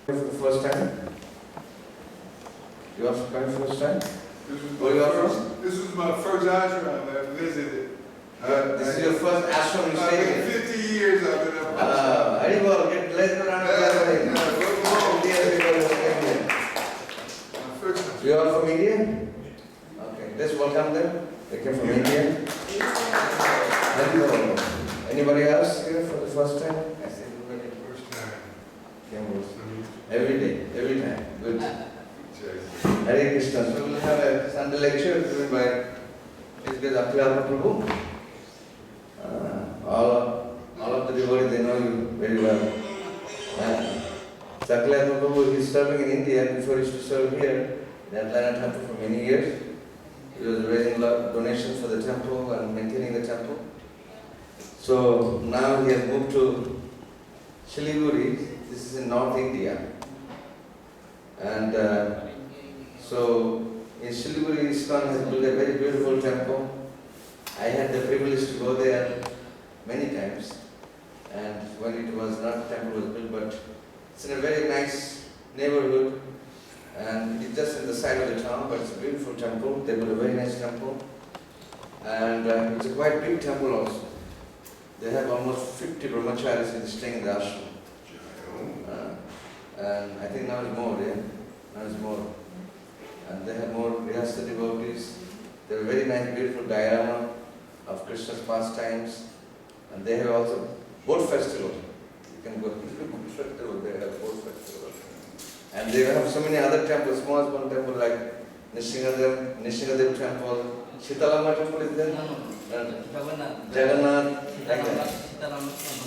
For the first time? You are coming for the first time? Where you are from? This was my first ashram I visited. This is your first ashram you stayed in? 50 years I've been up. Haribol, get blessed around the My first time. You are from India? Okay, let's welcome them. They came from India. Haribol. Anybody else here for the first time? I said everybody First time. Every day, every time. Good. Hare Krishna. So we'll have a Sunday lecture given by his great Akhilatma prabhu. All of the devotees, they know you very well. Akhilatma prabhu, he is serving in India before he used to serve here in Atlanta temple for many years. He was raising donations for the temple and maintaining the temple. So now he has moved to Siliguri. This is in North India. And so in Siliguri, Iskcon has built a very beautiful temple. I had the privilege to go there many times. And when it was not, temple was built, but it's in a very nice neighborhood. And it's just in the side of the town, but it's a beautiful temple. They built a very nice temple. And it's a quite big temple also. They have almost 50 brahmacharis staying in the ashram. And I think now it's more, yeah? Now it's more. And they have more Grihastha devotees. They have a very nice, beautiful diorama of Krishna's pastimes. And they have also boat festival. You can go to the boat festival, they have boat festival. And they have so many other temples, small temple like Nishingadev temple. Shitalama temple is there? Jagannath. Like that.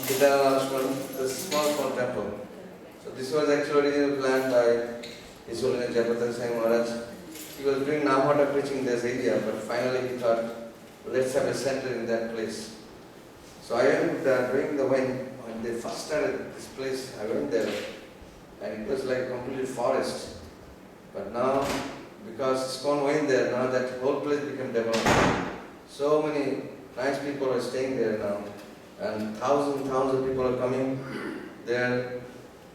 Sitaramashman, the small temple. So this was actually originally planned by His Holiness Jayapataka Sai Maharaj. He was doing Namhata preaching in this area, but finally he thought, let's have a center in that place. So I went during the when they first started this place, I went there, and it was like a complete forest. But now, because Iskcon went there, now that whole place became developed. So many nice people are staying there now. and thousands of people are coming there.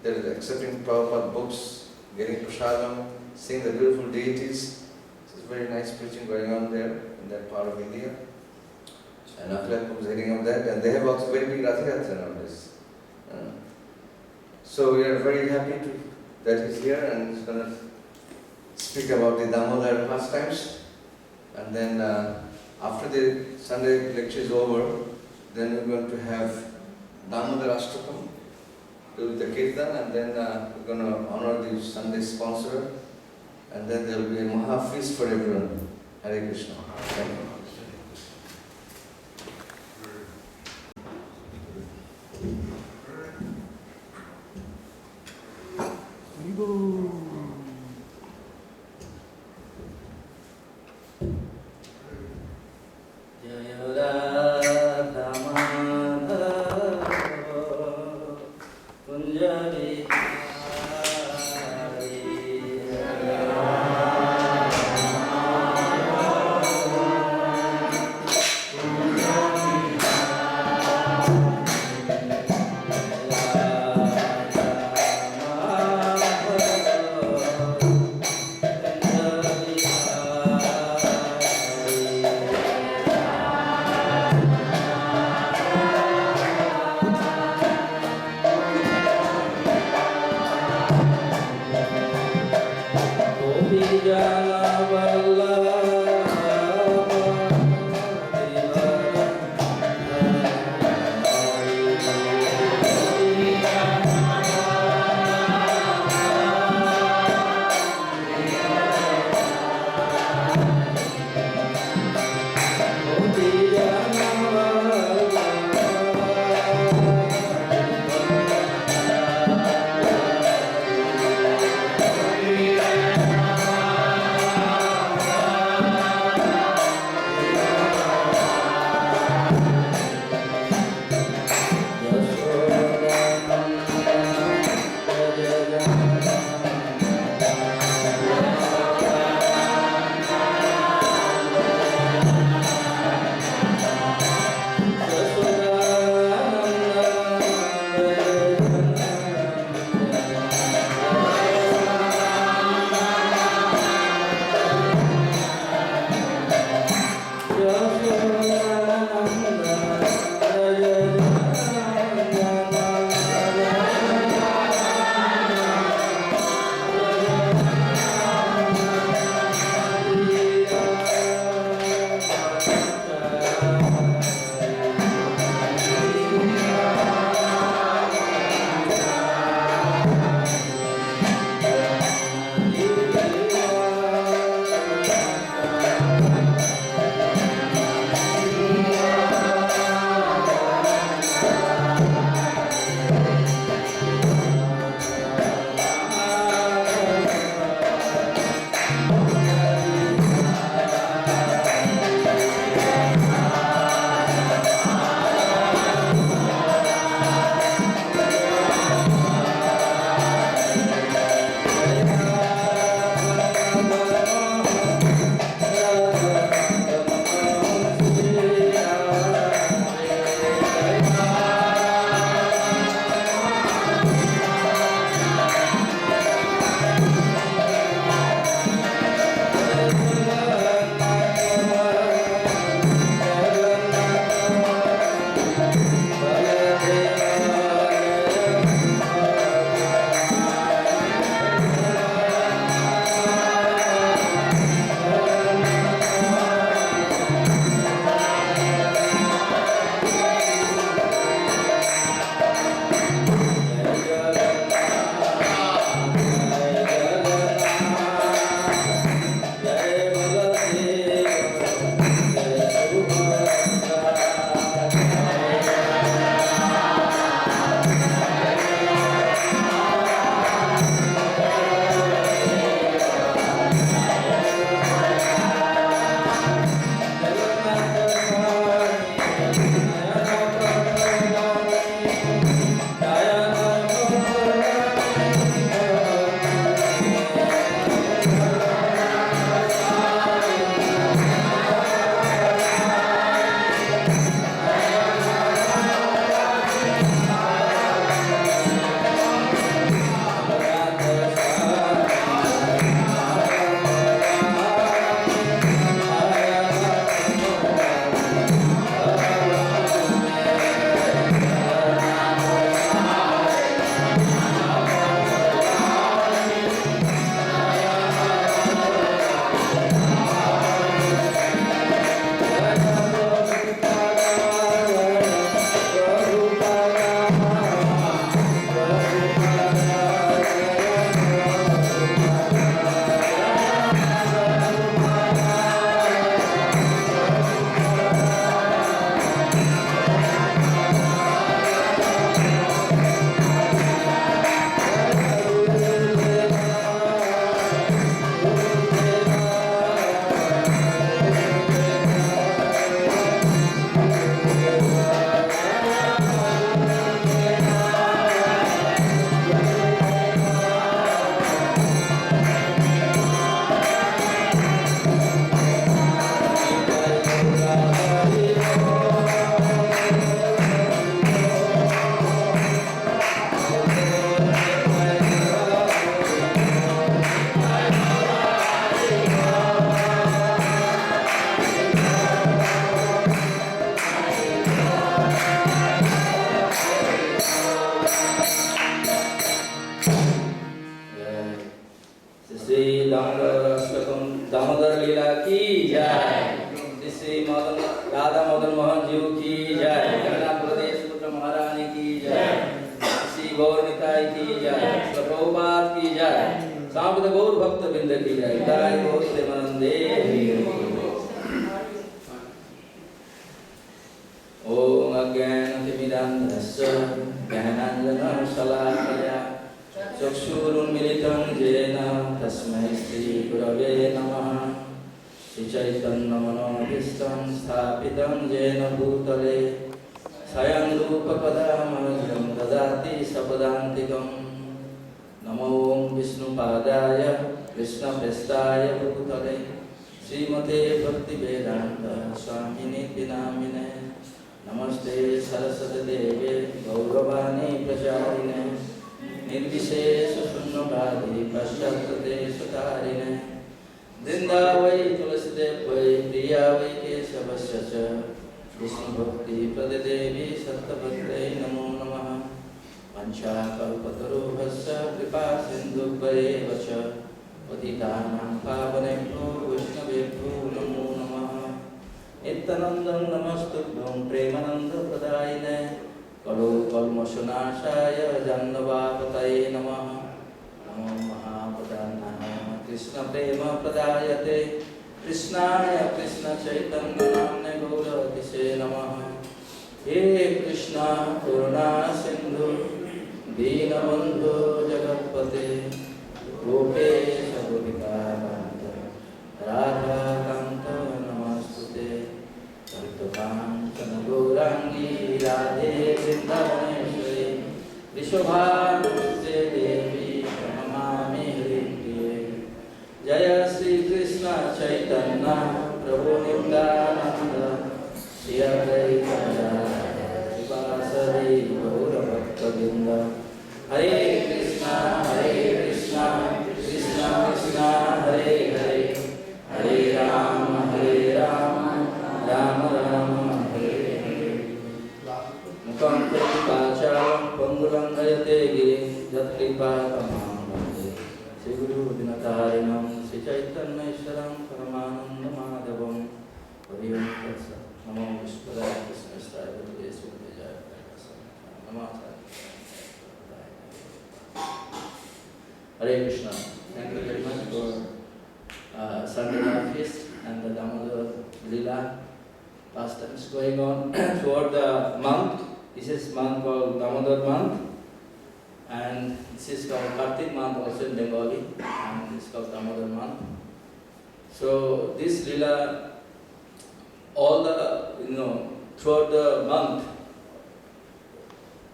They're accepting Prabhupada books, getting prasadam, seeing the beautiful deities. It's very nice preaching going on there in that part of India. And Akhilatma is heading up that, and they have also very big Akhilatma nowadays. So we are very happy that he's here and he's going to speak about the DAMODAR pastimes. And then after the Sunday lecture is over, then we're going to have DAMODAR Ashtakam, do the Kirtan, and then we're going to honor the Sunday sponsor, and then there will be a Maha feast for everyone. Hare Krishna. Thank you. गौर भक्त बिंद की जय ताई गौर प्रेमानंदे ओम अज्ञानतिमिरान्धस्य ज्ञानाञ्जनशलाकया चक्षुरुन्मिलितं येन तस्मै श्रीगुरवे नमः श्रीचैतन्यमनोभीष्टं स्थापितं येन भूतले स्वयं रूपपदामजं ददाति सपदान्तिकं नमो विष्णुपादाय कृष्णप्रेष्ठाय भूतले श्रीमते भक्तिवेदान्त स्वामिने नामिने नमस्ते सरस्वती देवे गौरवाणी प्रचारिणे निर्विशेष शून्यवादी पश्चात्देशकारिणे वृंदावै तुलसीदेव वै प्रिया वै केशवस्य च विष्णुभक्ति प्रदेवी सत्यभक्त्यै नमो नमः वंशाकल्पतरुभ्यश्च कृपा सिन्धुभ्यैव च पतितानां पावनेभ्यो वैष्णवेभ्यो नमो नमः नित्यानन्दं नमस्तुभ्यं प्रेमानन्दप्रदायिने कलो कल्मषनाशाय जाह्नवापतये नमः नमो महाप्रदानाय कृष्णप्रेमप्रदायते कृष्णाय कृष्णचैतन्यनाम्ने गौरतिसे नमः हे कृष्ण करुणा सिन्धु दीनबन्धु जगत्पते गोपेश गोपिकान्त राधाकान्त नमस्तुते तप्तकाञ्चन गौराङ्गी राधे वृन्दावनेश्वरी विश्वभानुते देवी प्रणमामि हरिप्रिये जय श्री कृष्ण चैतन्य प्रभु नित्यानन्द श्री अद्वैत श्रीवासदि गौरभक्तवृन्द हरे कृष्ण कृष्ण कृष्ण हरे हरे हरे राम राम राम हरे हरे मुखं करोति पंगुलंघयते गिरिं यत्कृपातमहं वन्दे श्रीगुरुदिनतारिणं श्रीचैतन्येश्वरं परमानन्दमाधवं हरि ओं तत्सत् नमो विष्णुपदाय कृष्णेश्वराय भगवते नमः Hare Krishna. Thank you very much for Sunday feast and the Damodar Lila pastimes going on throughout the month. This is month called Damodar month, and this is called Kartik month also in Bengali, and this is called Damodar month. So this Lila, all the throughout the month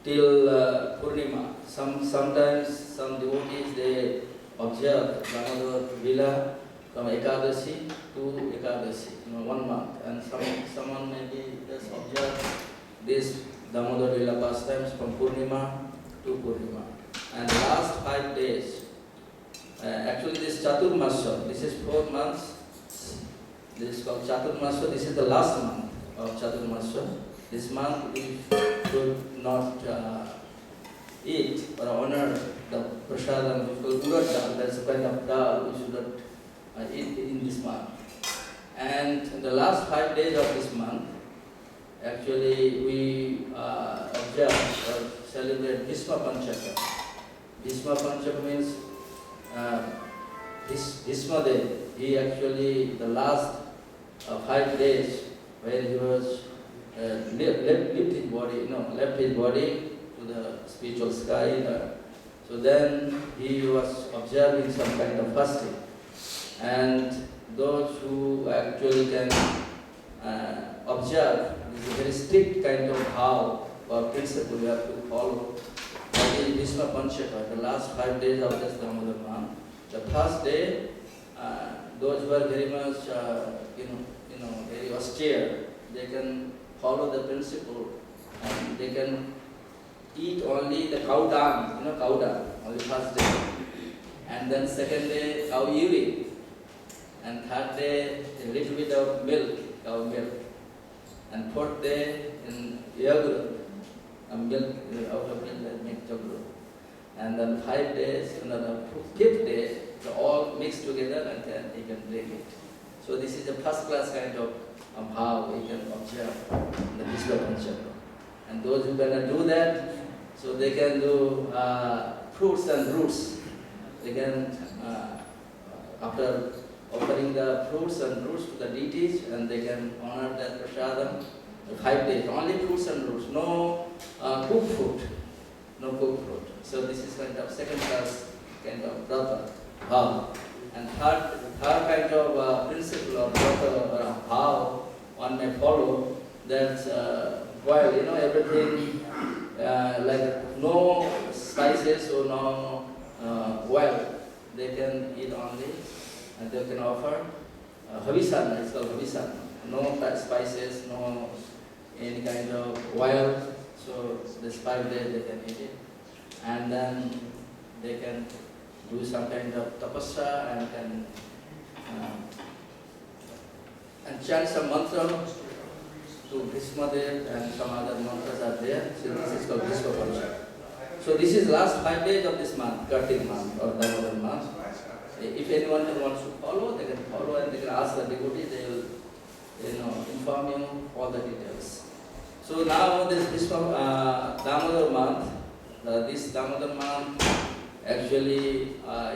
till Purnima. Sometimes some devotees they observe Damodar Lila from Ekadashi to Ekadashi, 1 month, and someone maybe just observe this Damodar Lila pastimes from Purnima to Purnima. And last 5 days, actually this Chaturmasya, this is 4 months. This is called Chaturmasya. This is the last month of Chaturmasya. This month we should not eat or honor the prasadam, which is called urad. That's a kind of dal we should not eat in this month. And the last 5 days of this month, actually we observe or celebrate Bhisma Panchaka. Bhisma Panchaka means Bhisma Dev. He actually, the last 5 days when he was left his body to the spiritual sky. So then he was observing some kind of fasting. And those who actually can observe, this is a very strict kind of vow or principle we have to follow. That is Bhisma Panchaka, the last 5 days of this Damodar month. The first day, those who are very much, very austere, they can follow the principle and they can eat only the cow dung, cow dung, only first day. And then second day, cow urine. And third day, a little bit of milk, cow milk. And fourth day, yogurt, milk, out of milk that make yogurt. And then 5 days, another 5th day, so all mixed together and then you can drink it. So this is a first class kind of how we can observe the Bhisma Panchaka. And those who cannot do that, so they can do fruits and roots. They can after offering the fruits and roots to the deities, and they can honor that prasadam 5 days. Only fruits and roots, no cooked food, no cooked food. So this is kind of second class kind of brata, bhav. And third kind of principle or brata or bhav one may follow, that while everything like no spices or no oil, they can eat only, and they can offer havisana, it's called havisana. No spices, no any kind of oil, so this 5 days they can eat it. And then they can do some kind of tapasya and can and chant some mantra to Bhishmadev, and some other mantras are there. So this is called Bhishma Pancha. So this is last 5 days of this month, Kartik month or Damodar month. If anyone wants to follow, they can follow and they can ask the devotee, they will inform you all the details. So now this Bhishma Damodar month, this Damodar month actually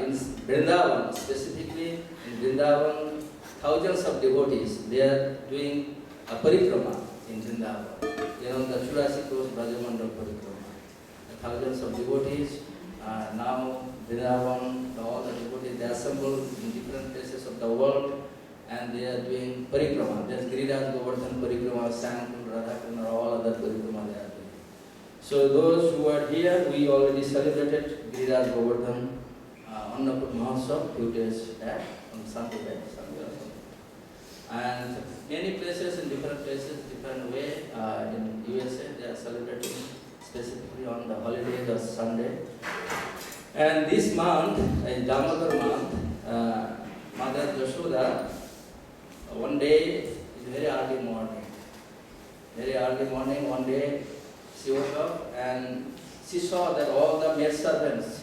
in Vrindavan, specifically in Vrindavan, thousands of devotees, they are doing a parikrama in Vrindavan. The Churasi Cross Brajamandal parikrama. Thousands of devotees, now Vrindavan, all the devotees, they assemble in different places of the world, and they are doing parikrama. There's Giriraj Govardhan parikrama, Sankul, Radhakrishna, all other parikrama they are doing. So those who are here, we already celebrated Giriraj Govardhan Annapur Mahotsav few days back on Sunday. And many places, in different places, different way. In USA, they are celebrating specifically on the holidays of Sunday. And this month, in Damodar month, Mother Yashoda, one day, very early morning, one day, she woke up and she saw that all the maid servants,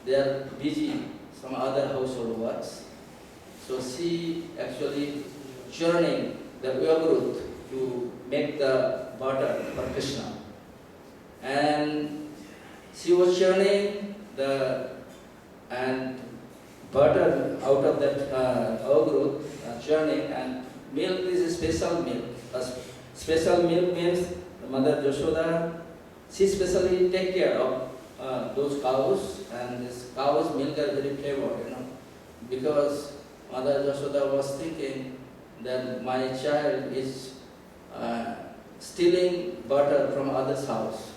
they are busy, some other household works. So she actually churning the yogurt to make the butter for Krishna. And she was churning the butter out of that yogurt, churning, and milk is a special milk. Special milk means Mother Yashoda, she specially take care of those cows, and this cow's milk are very flavored, because Mother Yashoda was thinking that my child is stealing butter from others' house.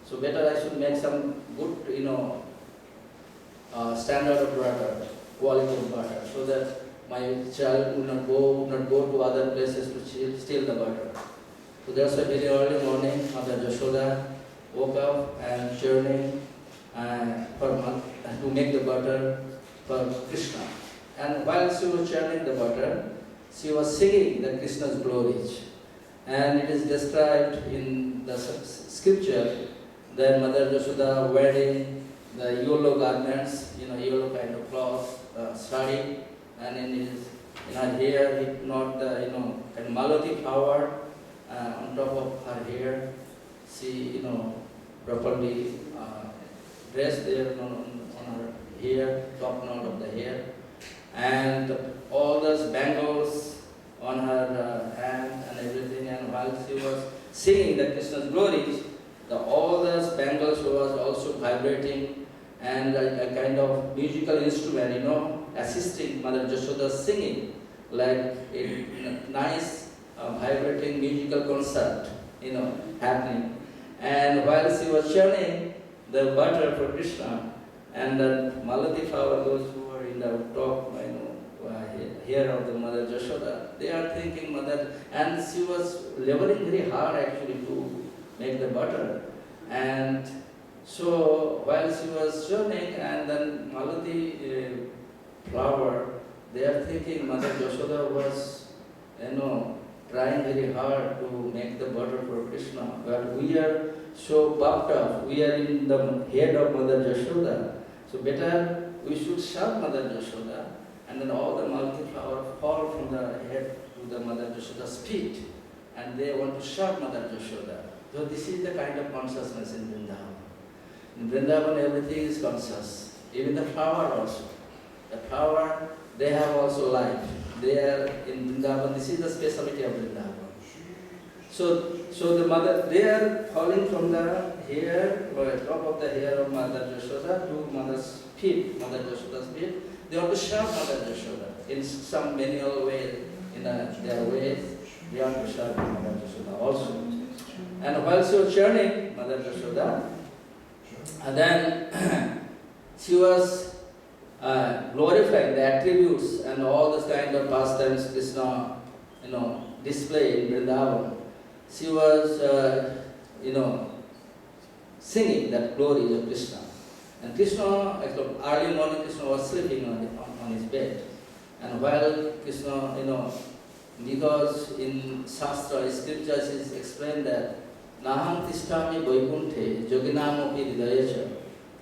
So better I should make some good, standard of butter, quality of butter, so that my child would not go to other places to steal the butter. So that's why very early morning, Mother Yashoda woke up and churning to make the butter for Krishna. And while she was churning the butter, she was singing the Krishna's glories. And it is described in the scripture that Mother Yashoda wearing the yellow garments, yellow kind of cloth, sari, and in her hair, not the, kind of malati flower on top of her hair. She, properly dressed there on her hair, top knot of the hair, and all those bangles on her hand and everything. And while she was singing the Krishna's glories, all those bangles was also vibrating, and a kind of musical instrument, assisting Mother Yashoda's singing, like a nice vibrating musical concert, happening. And while she was churning the butter for Krishna, and the malati flower, those who were in the top, hair of the Mother Yashoda, they are thinking Mother, and she was laboring very hard actually to make the butter. And so while she was churning, and then malati flower, they are thinking Mother Yashoda was, trying very hard to make the butter for Krishna. But we are so puffed up, we are in the head of Mother Yashoda. So better we should serve Mother Yashoda, and then all the malati flower fall from the head to the Mother Yashoda's feet, and they want to serve Mother Yashoda. So this is the kind of consciousness in Vrindavan. In Vrindavan everything is conscious, even the flower also. The flower they have also life. They are in Vrindavan. This is the specialty of Vrindavan. So the mother, they are falling from the hair, or top of the hair of Mother Yashoda to Mother's feet, Mother Yashoda's feet. They want to serve Mother Yashoda in some manual way, in their way. They want to serve Mother Yashoda also. And while she was churning Mother Yashoda, and then she was glorifying the attributes and all those kind of pastimes Krishna, display in Vrindavan. She was, singing that glory of Krishna. And Krishna, early morning, Krishna was sleeping on his bed. And while Krishna, because in Shastra, scriptures is explained that Naham tishtami vaikunthe yoginamopi hridayacha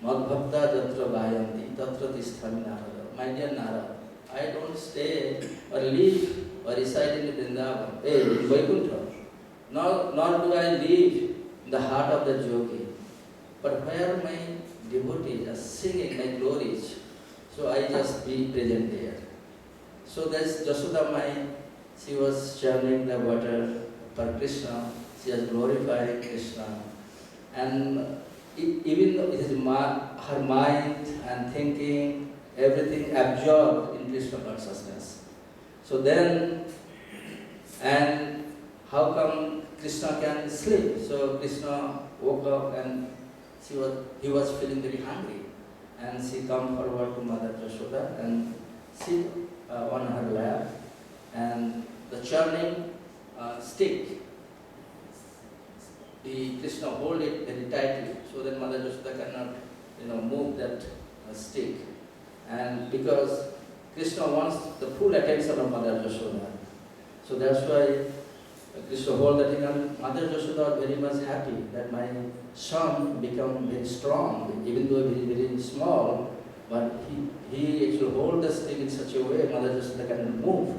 madbhakta jatra vayanti tatra tishtami narada. My dear Narada, I don't stay or live or reside in Vrindavan, in Vaikuntha. Nor do I live in the heart of the yogi. But where my devotees are singing my glories, so I just be present there. So that's Jashoda Mai. She was chanting the water for Krishna. She was glorifying Krishna. And even though it is her mind and thinking, everything absorbed in Krishna consciousness. So then, and how come Krishna can sleep? So Krishna woke up and he was feeling very hungry. And she come forward to Mother Yashoda and sit on her lap. And the churning stick, Krishna hold it very tightly, so that Mother Yashoda cannot, move that stick. And because Krishna wants the full attention of Mother Yashoda, so that's why Krishna hold that thing. And Mother Yashoda was very much happy that my son become very strong, even though very, very small, but he actually hold the stick in such a way Mother Yashoda can move.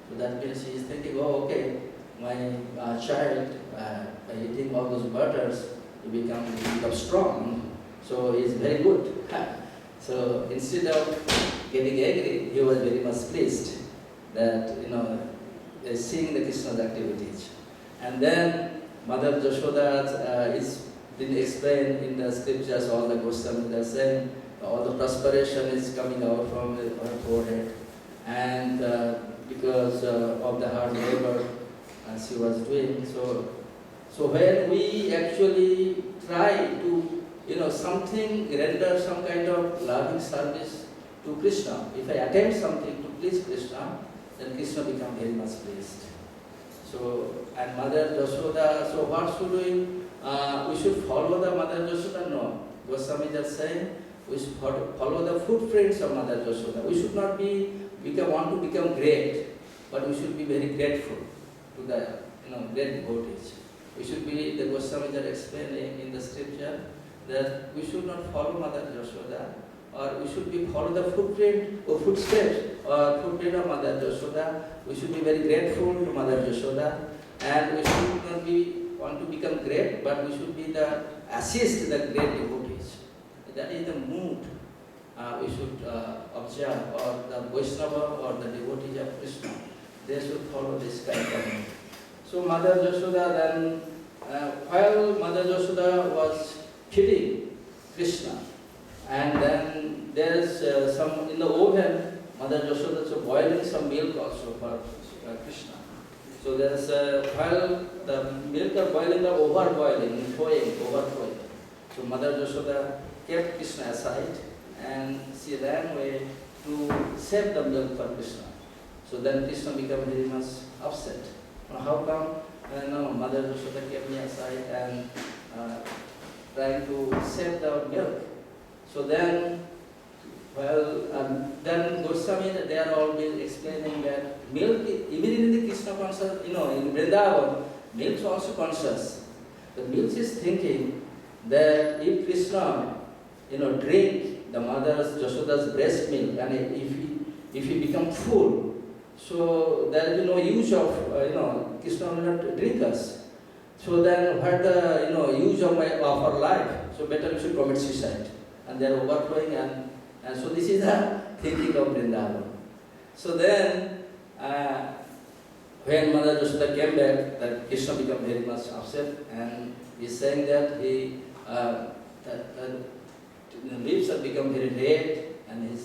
So that means she is thinking, oh, okay, my child, by eating all those butters, he become strong, so he is very good. So instead of getting angry, he was very much pleased that, seeing the Krishna's activities. And then Mother Yashoda is been explained in the scriptures, all the Goswamis are saying, all the perspiration is coming out from her forehead. And because of the hard labor she was doing. So when we actually try to, render some kind of loving service to Krishna, if I attempt something to please Krishna, then Krishna becomes very much pleased. So, and Mother Yashoda, so what should we should follow the Mother Yashoda? No. Goswami is saying, we should follow the footprints of Mother Yashoda. We should not want to become great, but we should be very grateful to the great devotees. We should be, the Goswamis are explaining in the scripture, that we should not follow Mother Yashoda, or we should follow the footprint or footsteps or footprint of Mother Yashoda. We should be very grateful to Mother Yashoda, and we should not want to become great, but we should be assist the great devotees. That is the mood we should observe, or the Vaishnava or the devotees of Krishna. They should follow this kind of mood. So Mother Yashoda then, while Mother Yashoda was feeding Krishna, and then there's some in the oven, Mother Yashoda is boiling some milk also for Krishna. So there's while the milk are boiling, are overboiling, overflowing. So Mother Yashoda kept Krishna aside and she ran away to save the milk for Krishna. So then Krishna became very much upset. Now how come no, Mother Yashoda kept me aside and trying to save the milk? So then, then Goswami, they are always explaining that milk, even in the Krishna conscious, in Vrindavan, milk is also conscious. The milk is thinking that if Krishna, drink the mother's Yashoda's breast milk, and if he become full, so there will be no use of, Krishna will not drink us. So then what the, use of our life? So better we should commit suicide. And they are overflowing, and so this is the thinking of Vrindavan. So then, when Mother Yashoda came back, that Krishna became very much upset, and he's saying that the lips have become very red, and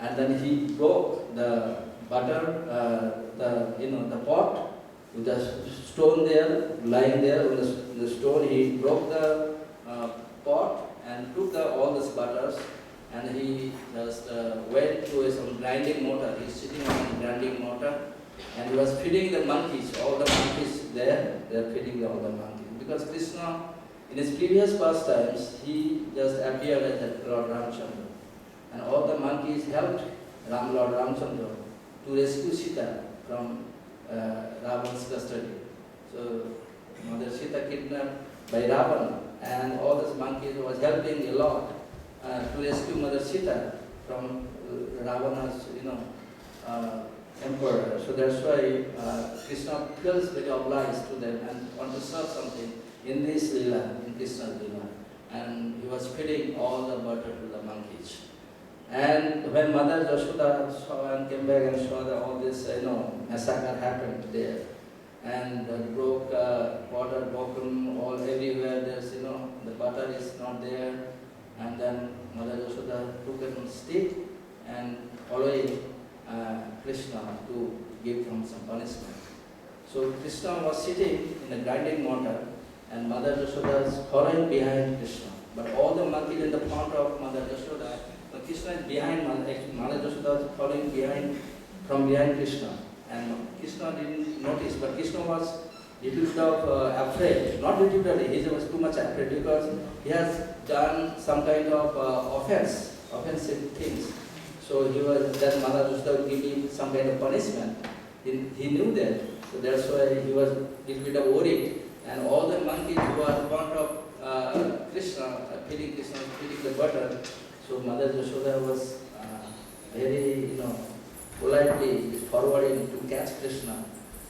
and then he broke the butter, the pot with the stone there, lying there with the stone. He broke the pot and took all these butters, and he just went to some grinding mortar. He's sitting on a grinding mortar, and he was feeding the monkeys. All the monkeys there, they are feeding all the monkeys. Because Krishna, in his previous pastimes, he just appeared as Lord Ramchandra. And all the monkeys helped Lord Ramchandra to rescue Sita from Ravana's custody. So Mother Sita kidnapped by Ravana, and all these monkeys was helping a lot to rescue Mother Sita from Ravana's, emperor. So that's why Krishna feels very obliged to them and want to serve something in this lila, in Krishna's lila. And he was feeding all the butter to the monkeys. And when Mother Yashoda saw and came back and saw that all this, massacre happened there, and broke water broken all everywhere. There's, the butter is not there, and then Mother Yashoda took a stick and following Krishna to give him some punishment. So Krishna was sitting in a grinding mortar, and Mother Yashoda is following behind Krishna. But all the monkeys in the front of Mother Yashoda, Krishna is behind Mother Yashoda is following from behind Krishna. And Krishna didn't notice, but Krishna was little bit of afraid. Not little bit, he was too much afraid because he has done some kind of offensive things. So that Mother Yashoda would give him some kind of punishment. He knew that. So that's why he was little bit of worried. And all the monkeys who are in front of Krishna, feeding the butter. So Mother Yashoda was very, politely forwarding to catch Krishna.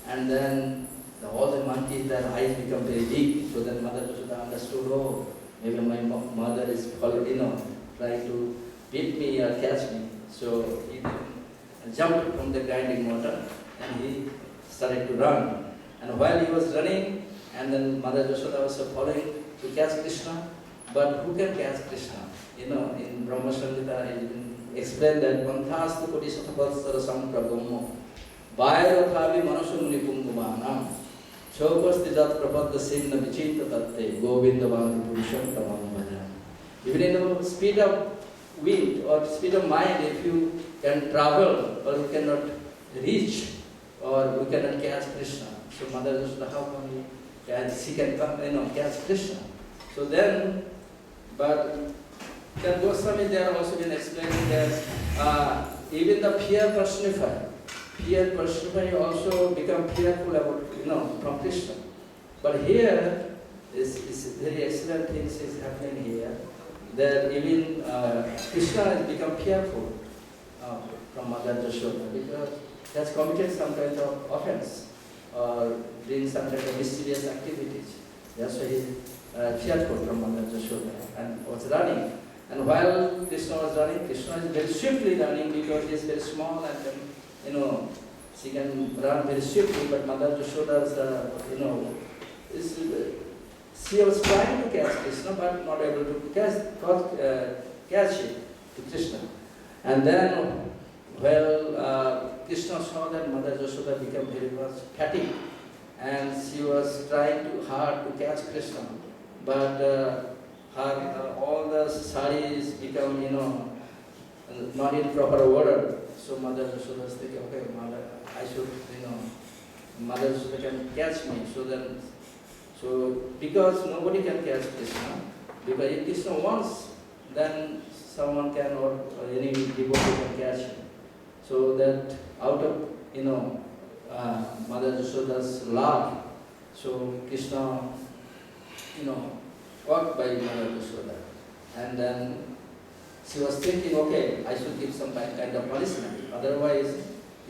And then all the monkeys, their eyes become very big. So then Mother Yashoda understood, oh, maybe my mother is trying to beat me or catch me. So he jumped from the grinding mortar and he started to run. And while he was running, and then Mother Yashoda was following to catch Krishna. But who can catch Krishna? In Brahma Samhita, it has been explained that Manthastu Koti Satavatsara Samprabhamo Vairothavi Manasumuni Pungumanam Chopasti Jat Prabhadda Sinna Vichita Tatte Govindavani Purusham Tamam Bhajan. Even in the speed of wind or speed of mind, if you can travel or you cannot reach or you cannot catch Krishna. So Mother Yashoda, how can we catch? She can catch Krishna. So then, but then Goswami there also been explaining that even the fear personified also become fearful about from Krishna. But here is very excellent things is happening here. That even Krishna has become fearful from Mother Yashoda because he has committed some kind of offense or doing some kind of mysterious activities. That's why he is fearful from Mother Yashoda and was running. And while Krishna was running, Krishna is very swiftly running because he is very small and then, she can run very swiftly, but Mother Yashoda is, she was trying to catch Krishna but not able to catch it to Krishna. And then, Krishna saw that Mother Yashoda became very much fatigued and she was trying too hard to catch Krishna. But all the saris become, not in proper order. So Mother Yashoda was thinking, okay, Mother, I should, Mother Yashoda can catch me. So because nobody can catch Krishna, because if Krishna wants, then someone can or any devotee can catch him. So that out of, Mother Yashoda's love, so Krishna, walked by Mother Yashoda. And then she was thinking, okay, I should give some kind of punishment. Otherwise,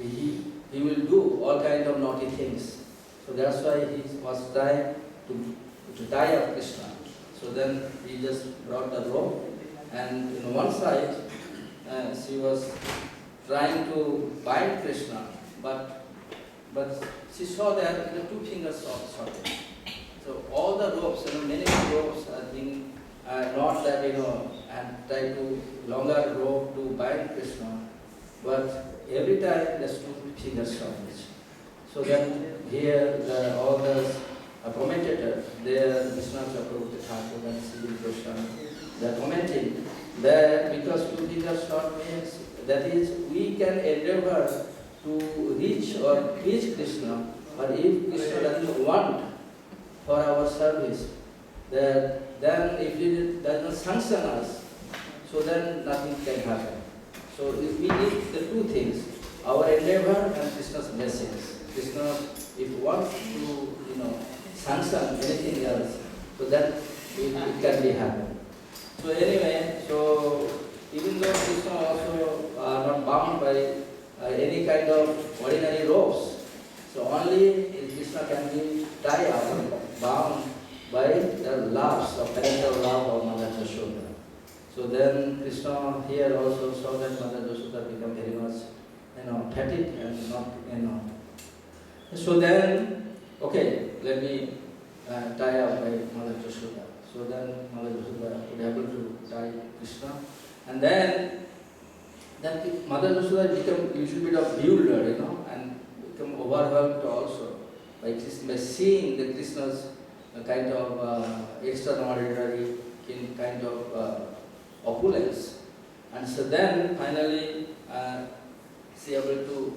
he will do all kind of naughty things. So that's why he was trying to tie up Krishna. So then he just brought the rope, and in one side, she was trying to bind Krishna, but she saw that the two fingers of shortage. So all the ropes, many ropes are being not that and try to longer rope to bind Krishna, but every time there's two fingers shortage. So then here all the commentators, there Krishna Chakravarti Thakur and Sri Krishna, they are commenting that because two fingers short means that is we can endeavor to reach or reach Krishna, but if Krishna doesn't want for our service, then if he does not sanction us, so then nothing can happen. So if we need the two things, our endeavor and Krishna's blessings. Krishna, if he wants to, sanction anything else, so that it can be happen. So anyway, so even though Krishna also are not bound by any kind of ordinary ropes, so only Krishna can be tied up or bound by the loves of parental love of Mother Yashoda. So then Krishna here also saw that Mother Yashoda become very much, fatigued and not, So then, okay, let me tie up by Mother Yashoda. So then Mother Yashoda would be able to tie Krishna. And then Mother Yashoda become a little bit of bewildered, and become overwhelmed also by seeing the Krishna's kind of extraordinary kind of opulence. And so then finally she able to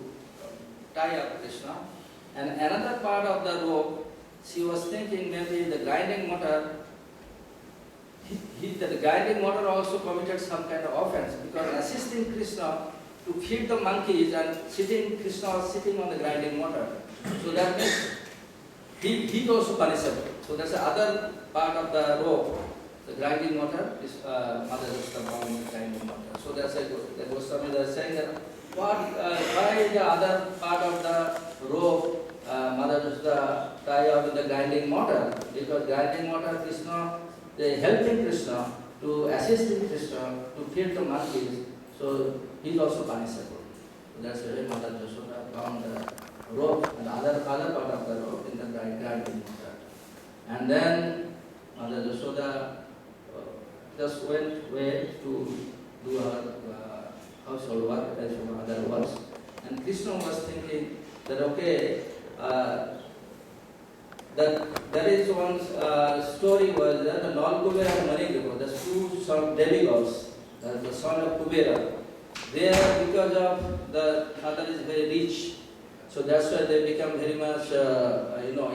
tie up Krishna. And another part of the rope, she was thinking maybe the grinding motor, the grinding motor also committed some kind of offense, because assisting Krishna to feed the monkeys and Krishna was sitting on the grinding motor. So that means he also punishable. So that's the other part of the rope. The grinding motor is Mother Yashoda bound the grinding motor. So that's the Goswami is saying that why the other part of the rope Mother Yashoda tie up with the grinding motor? Because grinding motor Krishna, they helping Krishna to assist Krishna to feed the monkeys. So he's also punishable. So that's why Mother Yashoda bound the rope and the other part of the rope in the grinding motor. And then Mother Yashoda just went away to do her household work as her other works. And Krishna was thinking that okay, that there is one story was that the Lord Kubera and Manigriva, the two demigods, the son of Kubera, they are because of the mother is very rich, so that's why they become very much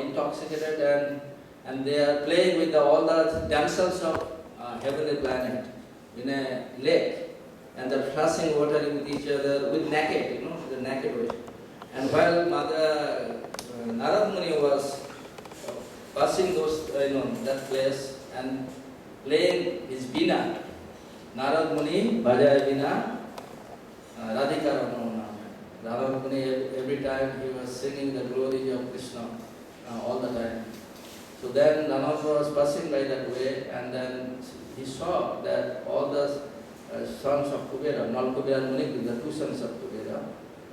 intoxicated and they are playing with all the damsels of heavenly planet in a lake, and they're flashing water with each other with naked, the naked way. And while Mother Narad Muni was passing those, that place and playing his veena, Narad Muni bhajaya veena, Radhika Ramana. Narad Muni every time he was singing the glory of Krishna all the time. So then Narad was passing by that way, and then he saw that all the sons of Kubera, Nal Kubera and Munik, the two sons of Kubera,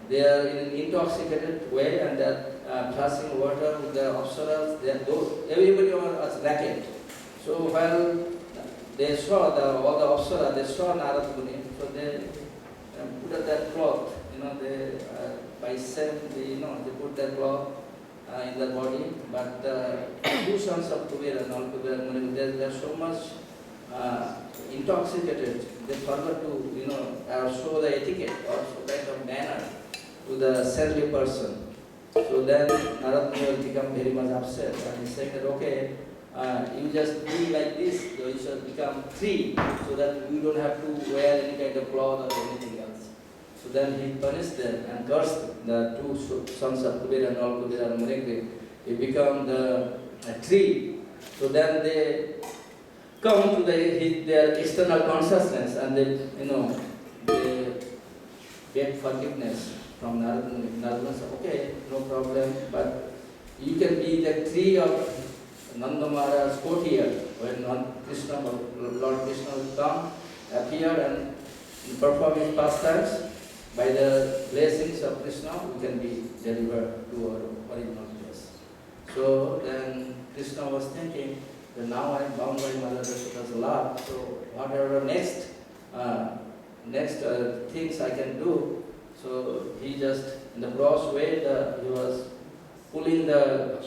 they are in an intoxicated way and they are flashing water with the apsaras. Everybody was naked. So while they saw all the apsaras, they saw Narad Muni, so they put that cloth, by scent, they put that cloth in the body. But the two sons of Kubera, Nal Kubera and Munik, they are so much intoxicated, they forgot to show the etiquette or show kind of manner to the saintly person. So then Narad Muni will become very much upset and he's saying that okay, you just be like this, so you shall become free, so that you don't have to wear any kind of cloth or anything else. So then he punished them and cursed the two sons of Kubera and all Kubera and Munikri. He become a tree. So then they come to their external consciousness and they get forgiveness from Narad Muni. Narad Muni said, okay, no problem, but you can be the tree of Nanda Maharaj's courtier when Lord Krishna will come, appear and perform his pastimes. by the blessings of Krishna, we can be delivered to our original place. So then Krishna was thinking that now I am bound by Mother Yashoda's love, so whatever next things I can do, so he just, in the cross way, he was pulling the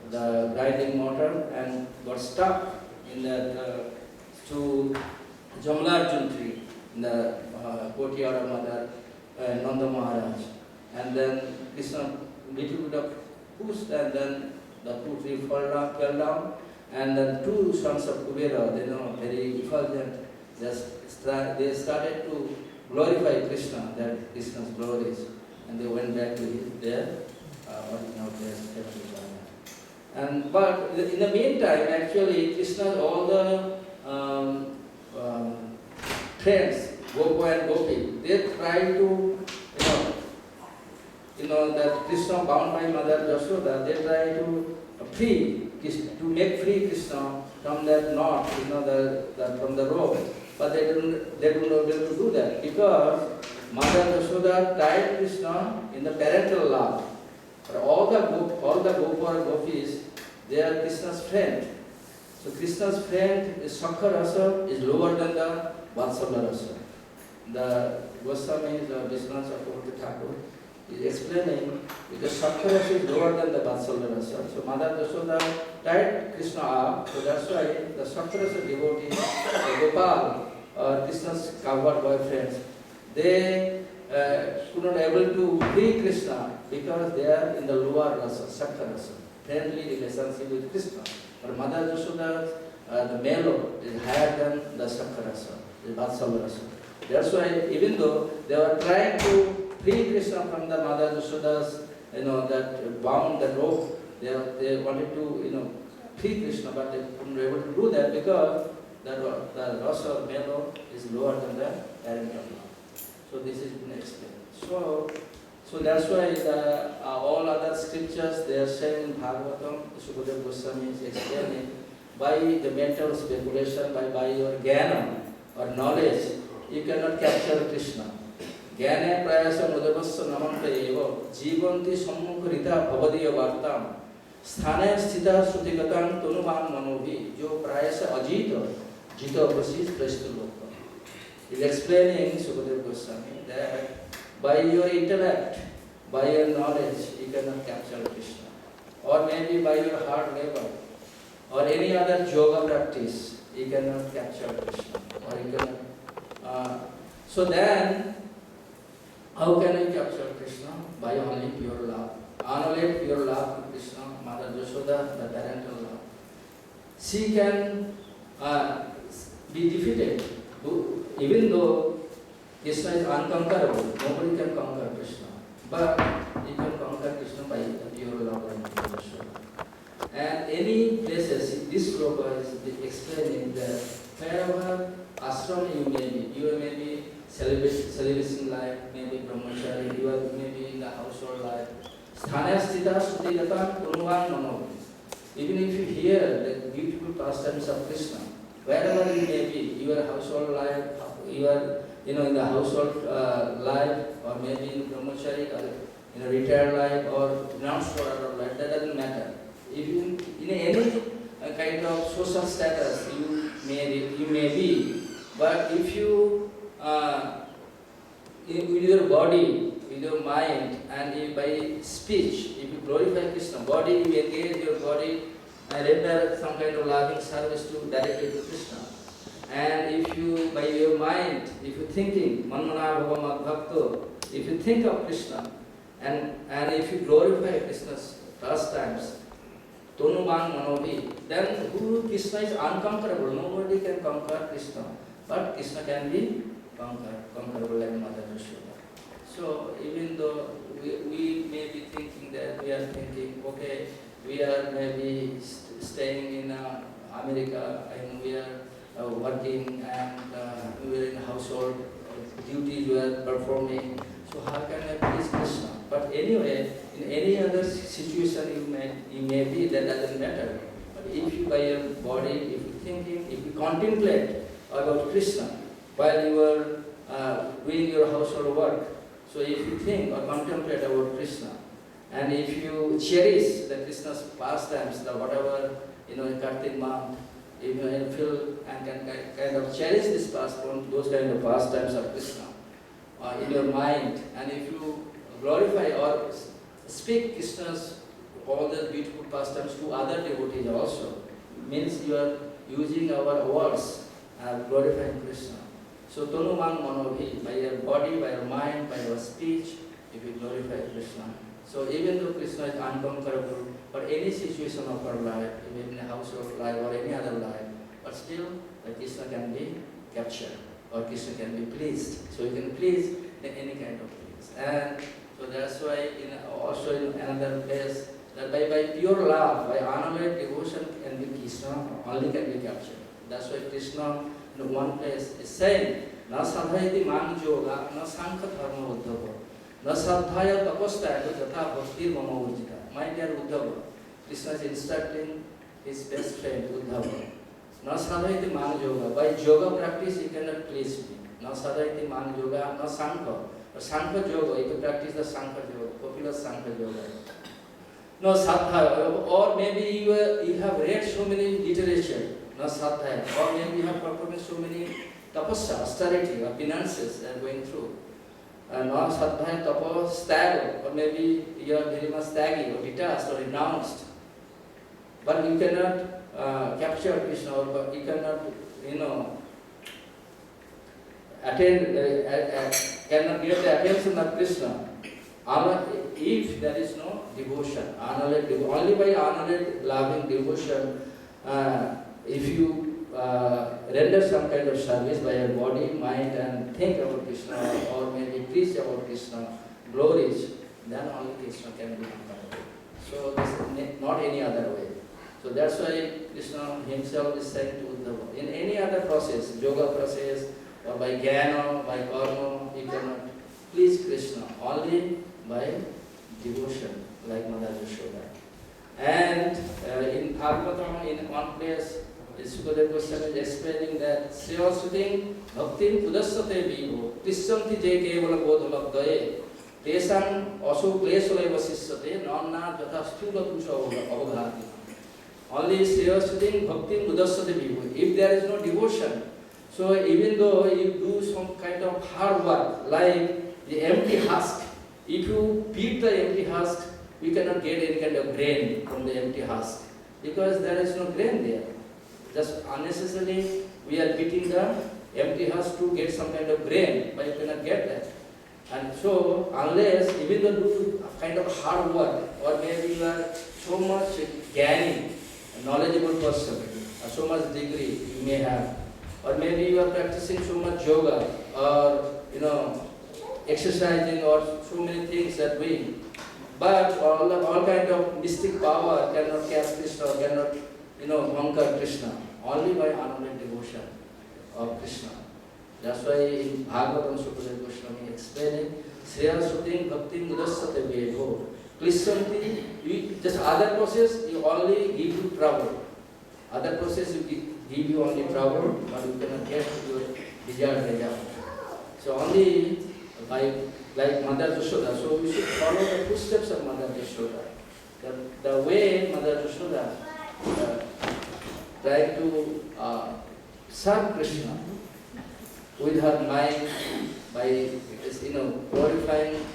grinding motor and got stuck in that to Jamalarjun tree in the courtyard of Mother Nanda Maharaj. And then Krishna little bit of pushed, and then the two tree fell down, and then two sons of Kubera, they know very effulgent, they started to glorify Krishna, that Krishna's glories, and they went back to their original place, heavenly planet. And but in the meantime, actually, Krishna, all the friends, Gopa and Gopi, they try to, that Krishna bound by Mother Yashoda, they try to free Krishna, to make free Krishna from that knot, from the rope. But they don't be able to do that because Mother Yashoda tied Krishna in the parental love. But all the Gopa and Gopis, they are Krishna's friend. So Krishna's friend is Sakha Rasa is lower than the Vatsalya Rasa. The Goswami, the Vishnu Chakravarti Thakur, is explaining because Sakha Rasa is lower than the Vatsalya Rasa. So Mother Yashoda tied Krishna up, so that's why the Sakha Rasa devotees, the Gopal, Krishna's cowherd boyfriends, they could not able to free Krishna because they are in the lower rasa, Sakha Rasa, friendly relationship with Krishna. But Mother Yashoda, the melo is higher than the Sakha Rasa, the Vatsalya Rasa. That's why even though they were trying to free Krishna from the Mother Yashoda's, that bound, the rope, they wanted to, free Krishna, but they couldn't be able to do that because the rasa or melo is lower than the parental love. So this is been explained. So that's why all other scriptures, they are saying in Bhagavatam, Sukadeva Goswami is explaining, by the mental speculation, by your jnana or knowledge, you cannot capture Krishna. Jnana prayasa mudavasya namanta eva jivanti sammukha rita bhavadiya vartam sthane sthita sutigatam tunuman manovi jo prayasa ajita jita prasis prastulokam. He is explaining, Sukadeva Goswami, that by your intellect, by your knowledge, you cannot capture Krishna. Or maybe by your hard labor, or any other yoga practice, you cannot capture Krishna. Or you cannot. So then, how can you capture Krishna? By only pure love. Annulate pure love to Krishna, Mother Yashoda, the parental love. She can be defeated. Even though Krishna is unconquerable, nobody can conquer Krishna. But you can conquer Krishna by the pure love and pure Yashoda. And any places, this sloka is explaining that wherever ashram you may be celibation life, maybe brahmachari, you may be in the household life. Sthana sthita sutigatam tunuvan mano. Even if you hear the beautiful pastimes of Krishna, wherever you may be, your household life, you are in the household life, or maybe in brahmachari, or in a retired life, or non-storer life, that doesn't matter. If you in any kind of social status you may be, but if you with your body, with your mind, and by speech, if you glorify Krishna, body you engage your body and render some kind of loving service to directly to Krishna. And if you, by your mind, if you thinking, manmana bhava madbhakto, if you think of Krishna, and if you glorify Krishna's pastimes, tonuman manovi, then who Krishna is unconquerable. Nobody can conquer Krishna, but Krishna can be conquerable like Mother Yashoda. So even though we may be thinking that we are thinking, okay, we are maybe staying in America and we are working and we are in household duties we are performing. So how can I please Krishna? But anyway, in any other situation you may be, that doesn't matter. But if you by your body, if you thinking, if you contemplate about Krishna while you are doing your household work, So if you think or contemplate about Krishna, and if you cherish the Krishna's pastimes, the whatever, in Kartik month, if you feel and can kind of cherish this pastime, those kind of pastimes of Krishna in your mind, and if you glorify or speak Krishna's all the beautiful pastimes to other devotees also, means you are using our words and glorifying Krishna. So Tanumang Manobhi, by your body, by your mind, by your speech, if you glorify Krishna. So even though Krishna is unconquerable for any situation of our life, even in a household life or any other life, but still the Krishna can be captured or Krishna can be pleased. So you can please in any kind of please. And so that's why also in another place, that by pure love, by unalloyed devotion can be Krishna, only can be captured. That's why Krishna in one place is saying, Na sadhaiti mang yoga, na sankha dharma uddhava, na sadhaya tapastaya jatha bhakti mama ujita. My dear Uddhava, Krishna is instructing his best friend Uddhava. Na sadhaiti mang yoga, by yoga practice you cannot please me. Na sadhaiti mang yoga, na sankha. Sankha yoga, you can practice the sankha yoga, popular sankha yoga. No sadhaya, or maybe you have read so many literature. No sadhaya, or maybe you have performed so many tapasya, austerity, or penances that are going through. No sadhaya, tapas, stag, or maybe you are very much staggy, or detached, or renounced. But you cannot capture Krishna, or you cannot, cannot get the attention of Krishna. If there is no devotion, only by unalloyed loving devotion, if you render some kind of service by your body, mind, and think about Krishna, or maybe preach about Krishna, glories, then only Krishna can be conquered. So this is not any other way. So that's why Krishna himself is saying to Uddhava, in any other process, yoga process, or by jnana, by karma, you cannot please Krishna, only by devotion, like Mother Yashoda. And in Bhagavatam, in one place, Iskcon Goswami is explaining that Sriya Suting Bhaktin Pudasate Vivo Tishanti Je Kevala Bodhalabdaye Tesan Asu Klesole Vasisate Nonna Jata Stula Tusha Avghati. Only Sriya Suting Bhaktin Pudasate Vivo. If there is no devotion, so even though you do some kind of hard work, like the empty husk, if you beat the empty husk, we cannot get any kind of grain from the empty husk, because there is no grain there. Just unnecessarily we are beating the empty husk to get some kind of grain, but you cannot get that. And so unless, even though do kind of hard work, or maybe you are so much ज्ञानी, knowledgeable person, or so much degree you may have, or maybe you are practicing so much yoga, or exercising, or so many things that we, but all kind of mystic power cannot catch Krishna, or cannot conquer Krishna, only by unalloyed devotion of Krishna. That's why in Bhagavatam Sukadeva Goswami explaining, Sriya Suting Bhakti Mudasate Vedo. Krishanti, just other process, you only give you trouble. Other process, you give you only trouble, but you cannot get your desired result. So only by, like Mother Yashoda, so we should follow the footsteps of Mother Yashoda. The way Mother Yashoda tried to serve Krishna with her mind by glorifying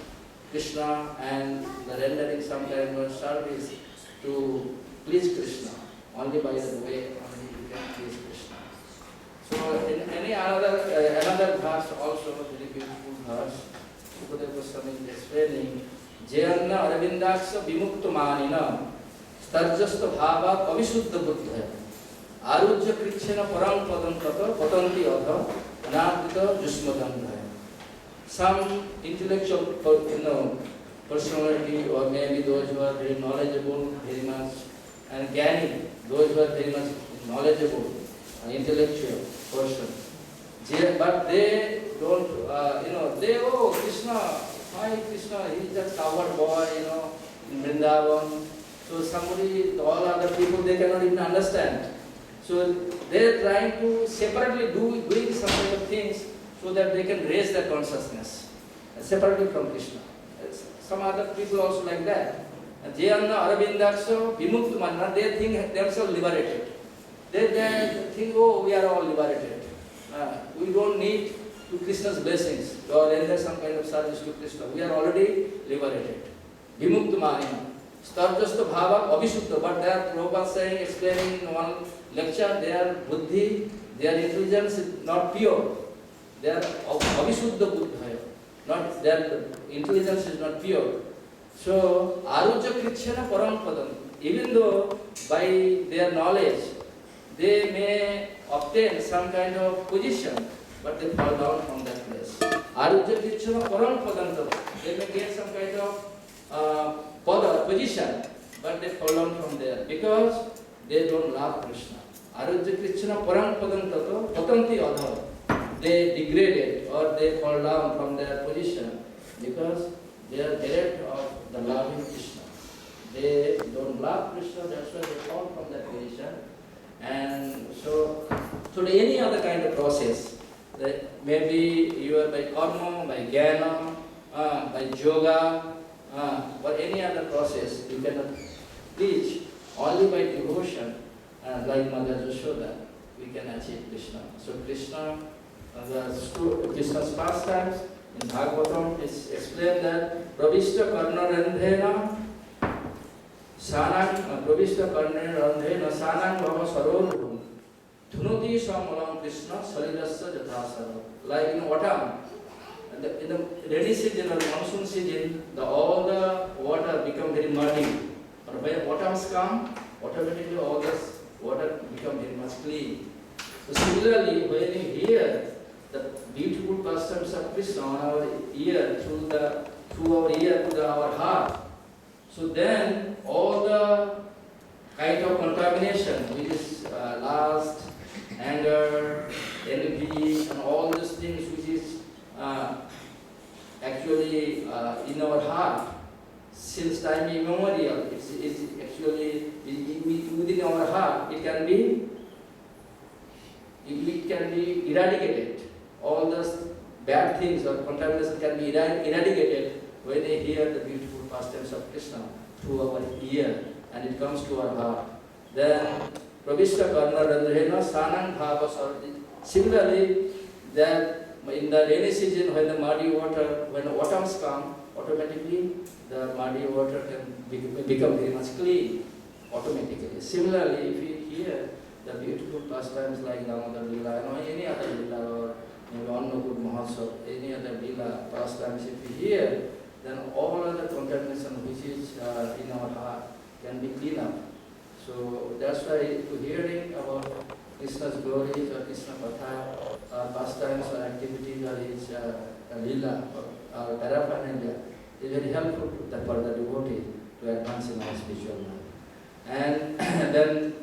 Krishna and rendering some kind of service to please Krishna. Only by the way only you can please Krishna. So in any another verse also, very beautiful verse, Sukadeva Goswami is explaining, Jayanna Arvindaksha Vimukta Manina Starjasta Bhava Avisuddha Buddha Arujya Krishna Parang Padam Tata Patanti Adha Anadita Jusmadandha. Some intellectual personality, or maybe those who are very knowledgeable, very much, and jnani, those who are very much knowledgeable, intellectual person. But they don't, Krishna, why Krishna, he is just coward boy, in Vrindavan. So somebody, all other people, they cannot even understand. So they are trying to separately doing some kind of things so that they can raise their consciousness. separated from Krishna. Some other people also like that. They are not Arabindaksha, Vimuktamana, they think themselves liberated. They think, oh, we are all liberated. We don't need to Krishna's blessings or render some kind of service to Krishna. We are already liberated. Vimuktamana. Starjasta bhava abhishuddha, but they are Prabhupada saying, explaining in one lecture, their buddhi, their intelligence is not pure. They are abhishuddha buddhaya. Not their intelligence is not pure. So arujya krichyana param padam. Even though by their knowledge they may obtain some kind of position, but they fall down from that place. Arujya krichyana param padam. They may get some kind of position, but they fall down from there because they don't love Krishna. Arujya krichyana param padam tato patanti adha. They degraded or they fall down from their position because they are bereft of the loving Krishna. They don't love Krishna, that's why they fall from that position. And so any other kind of process, maybe you are by karma, by jnana, by yoga, or any other process, you cannot reach. Only by devotion, like Mother Yashoda, we can achieve Krishna. So Krishna's pastimes in Bhagavatam is explained that Pravishta Karna Randhena Sanang Bhava Saroruhum Dhunoti Samalam Krishna Sarirasya Jathasara. Like in autumn, in the rainy season or monsoon season, all the water become very muddy. But when autumns come, automatically all this water become very much clean. So similarly, when you hear the beautiful pastimes of Krishna on our ear, through our ear to our heart, so then all the kind of contamination, which is lust, anger, envy, and all these things which is actually in our heart, since time immemorial, it's actually within our heart, it can be eradicated. All those bad things or contamination can be eradicated when they hear the beautiful pastimes of Krishna through our ear and it comes to our heart. Then, Pravishta Karna Randhena Sanang Bhava Sardi. Similarly, that in the rainy season when the muddy water, when the autumns come, automatically the muddy water can become very much clean automatically. Similarly, if you hear the beautiful pastimes like Damodar Lila, or any other Lila, or maybe Annakud Mahotsav, any other Lila pastimes, if you hear, then all other contamination which is in our heart can be cleaned up. So that's why to hearing about Krishna's glories or Krishna Katha, pastimes or activities or his Lila or paraphernalia is very helpful for the devotee to advance in our spiritual life. And then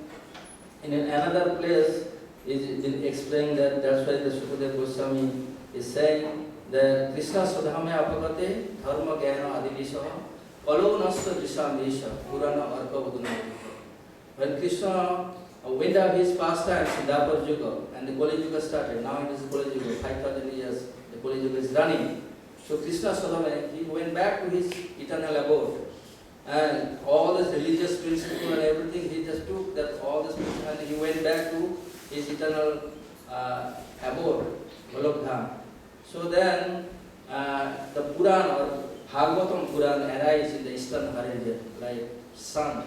in another place is explained that that's why the Sukadeva Goswami is saying that Krishna Swadhame Apagate Dharma Gyana Adivisha Kalo Nasta Drishamesha Purana Arka Vadunati. When Krishna went up his pastimes in Dapar Yuga and the Kali Yuga started, now it is Kali Yuga, 5,000 years the Kali Yuga is running. So Krishna Swadhame, he went back to his eternal abode. And all this religious principle and everything, he just took that all this and he went back to his eternal abode, Golokdham. So then the Puran or Bhagavatam Puran arrives in the eastern horizon, like sun.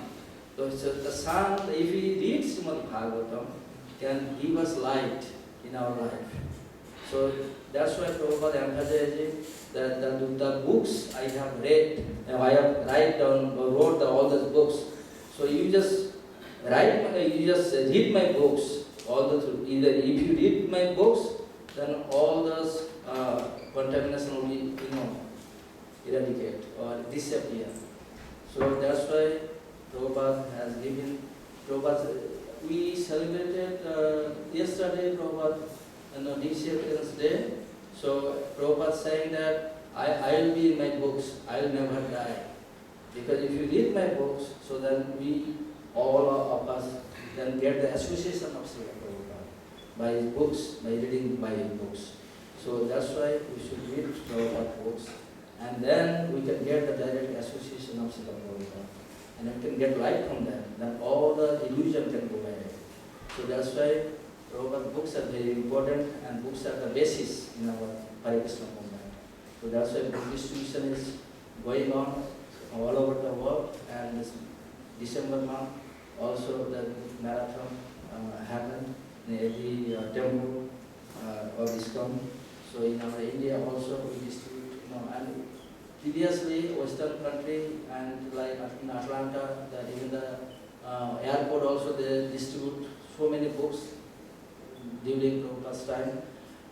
So the sun, if he reads Srimad Bhagavatam, can give us light in our life. So that's why Prabhupada emphasizes that the books I have read, I have wrote all those books. So you just read my books. Either if you read my books, then all those contamination will be, eradicate or disappear. So that's why Prabhupada has given. We celebrated yesterday Prabhupada Discipline's Day. So Prabhupada saying that I will be in my books, I will never die. Because if you read my books, so then we, all of us, then get the association of Srila Prabhupada by his books, by reading by his books. So that's why we should read Prabhupada's books. and then we can get the direct association of Sita Prabhupada. And we can get light from that, then all the illusion can go away. So that's why Prabhupada books are very important, and books are the basis in our Hare Krishna movement. So that's why book distribution is going on all over the world, and this December month also the marathon happened in every temple of Iskcon. So in our India also we distribute, and previously Western country and like in Atlanta, even the airport also they distribute so many books during Prabhupada's time.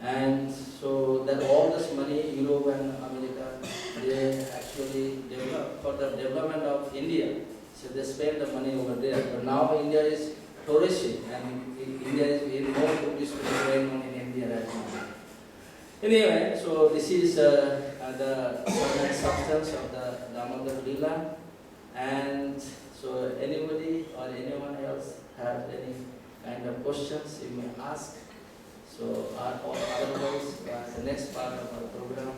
And so that all this money, Europe and America, they actually develop for the development of India. So they spend the money over there. But now India is flourishing, and India is in more Buddhist going on in India right now. Anyway, so this is the substance of the Damodar Lila. And so anybody or anyone else have any kind of questions you may ask. So otherwise, the next part of our program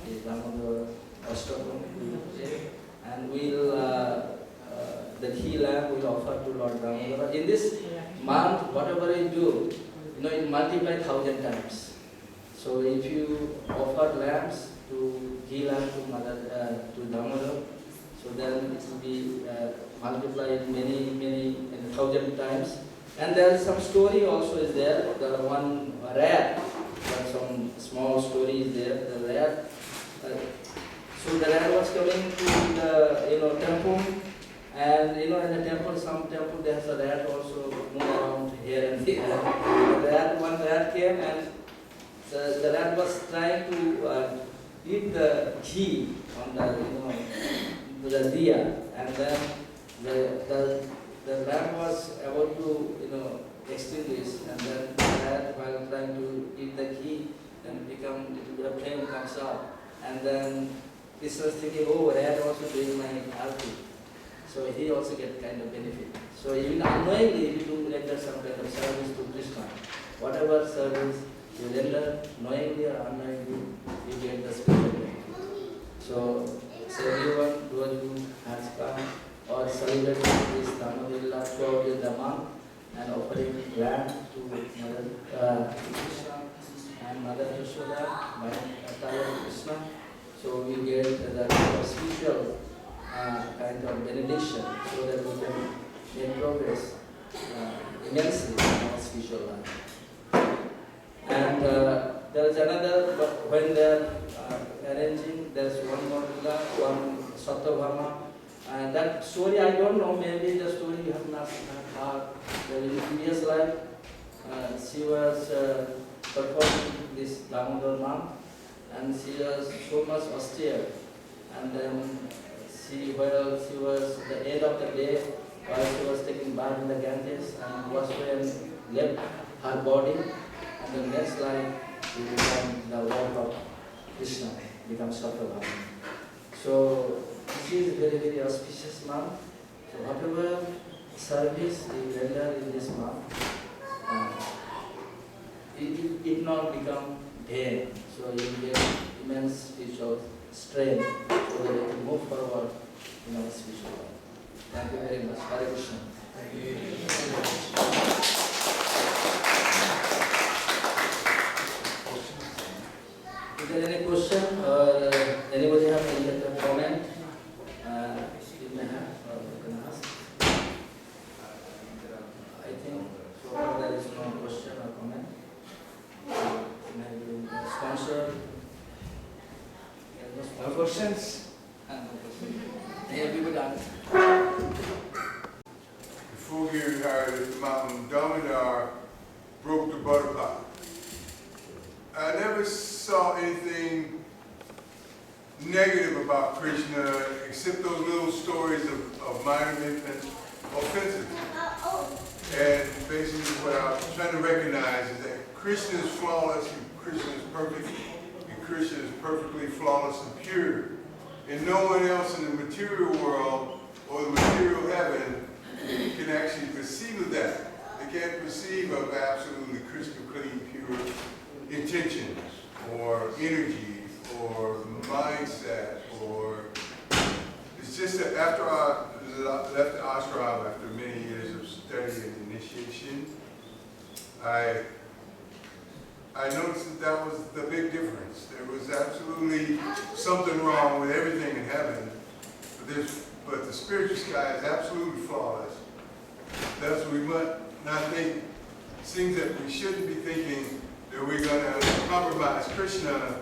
is Damodar Ashtakam, and we'll the ghee lamp will offer to Lord Damodar. In this month, whatever you do, it multiplies 1,000 times. So if you offer lamps to ghee lamp to Damodar, so then it will be multiplied many 1,000 times. And there is some story also is there. The one rat, some small story is there. The rat. So the rat was coming to the temple, and in the temple, some temple there's a rat also move around here and there. One rat came, and the rat was trying to eat the ghee on the diya, and then the lamp was about to extinguish, and then the rat, while trying to eat the ghee, then become little bit of flame comes up, and then Krishna was thinking, oh, rat also doing my arti, so he also get kind of benefit. So even unknowingly, if you do render some kind of service to Krishna, whatever service you render, knowingly or unknowingly, you get the spiritual benefit. So everyone, those who has come or celebrating this Damodar throughout the month and offering lamp to Mother Krishna and Mother Yashoda by Akhilatma Krishna. So we get the spiritual kind of benediction so that we can make progress immensely in our spiritual life. And there is another, but when they are arranging, there is one more Lila, one Satyabhama. And that story, I don't know, maybe the story you have not heard. In previous life, she was performing this Damodar month, and she was so much austere. And then while she was the end of the day, while she was taking bath in the Ganges, and was when left her body, and the next life she became the wife of Krishna, become Satyabhama. So this is very, very auspicious month. So whatever service you render in this month, it not become vain. So you get immense spiritual strength so that you can move forward in our spiritual life. Thank you very much. Hare Krishna. Is there any question or anybody have any other comment? You may have or you can ask. I think so far there is no question or comment. Maybe sponsor. No questions? No questions. Everybody answer. Before you heard Mountain Damodar broke the butterfly. I never saw anything negative about Krishna except those little stories of minor infants offensive. And basically what I'm trying to recognize is that Krishna is flawless, and Krishna is perfect, and Krishna is perfectly flawless and pure. And no one else in the material world or the material heaven can actually perceive of that. They can't perceive of absolutely crystal clean, pure intentions or energy or mindset I noticed that was the big difference. There was absolutely something wrong with everything in heaven, but the spiritual sky is absolutely flawless. Thus, we must not think. It seems that we shouldn't be thinking that we're going to compromise Krishna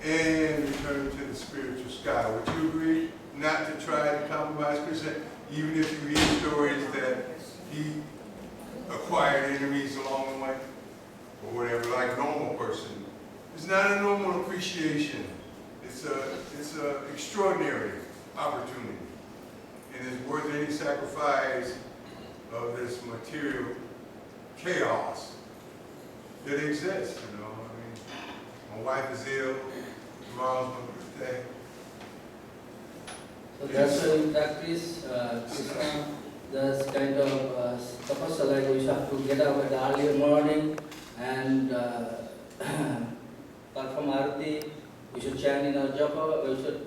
and return to the spiritual sky. Would you agree not to try to compromise Krishna, even if you read stories that he acquired enemies along the way, or whatever, like a normal person? It's not a normal appreciation. It's a extraordinary opportunity, and it's worth any sacrifice of this material chaos that exists. You know, I mean, my wife is ill. Tomorrow's my birthday. So that's why in practice, Krishna, there's kind of tapasya, like we have to get up at the early morning and perform arati. We should chant in our japa. We should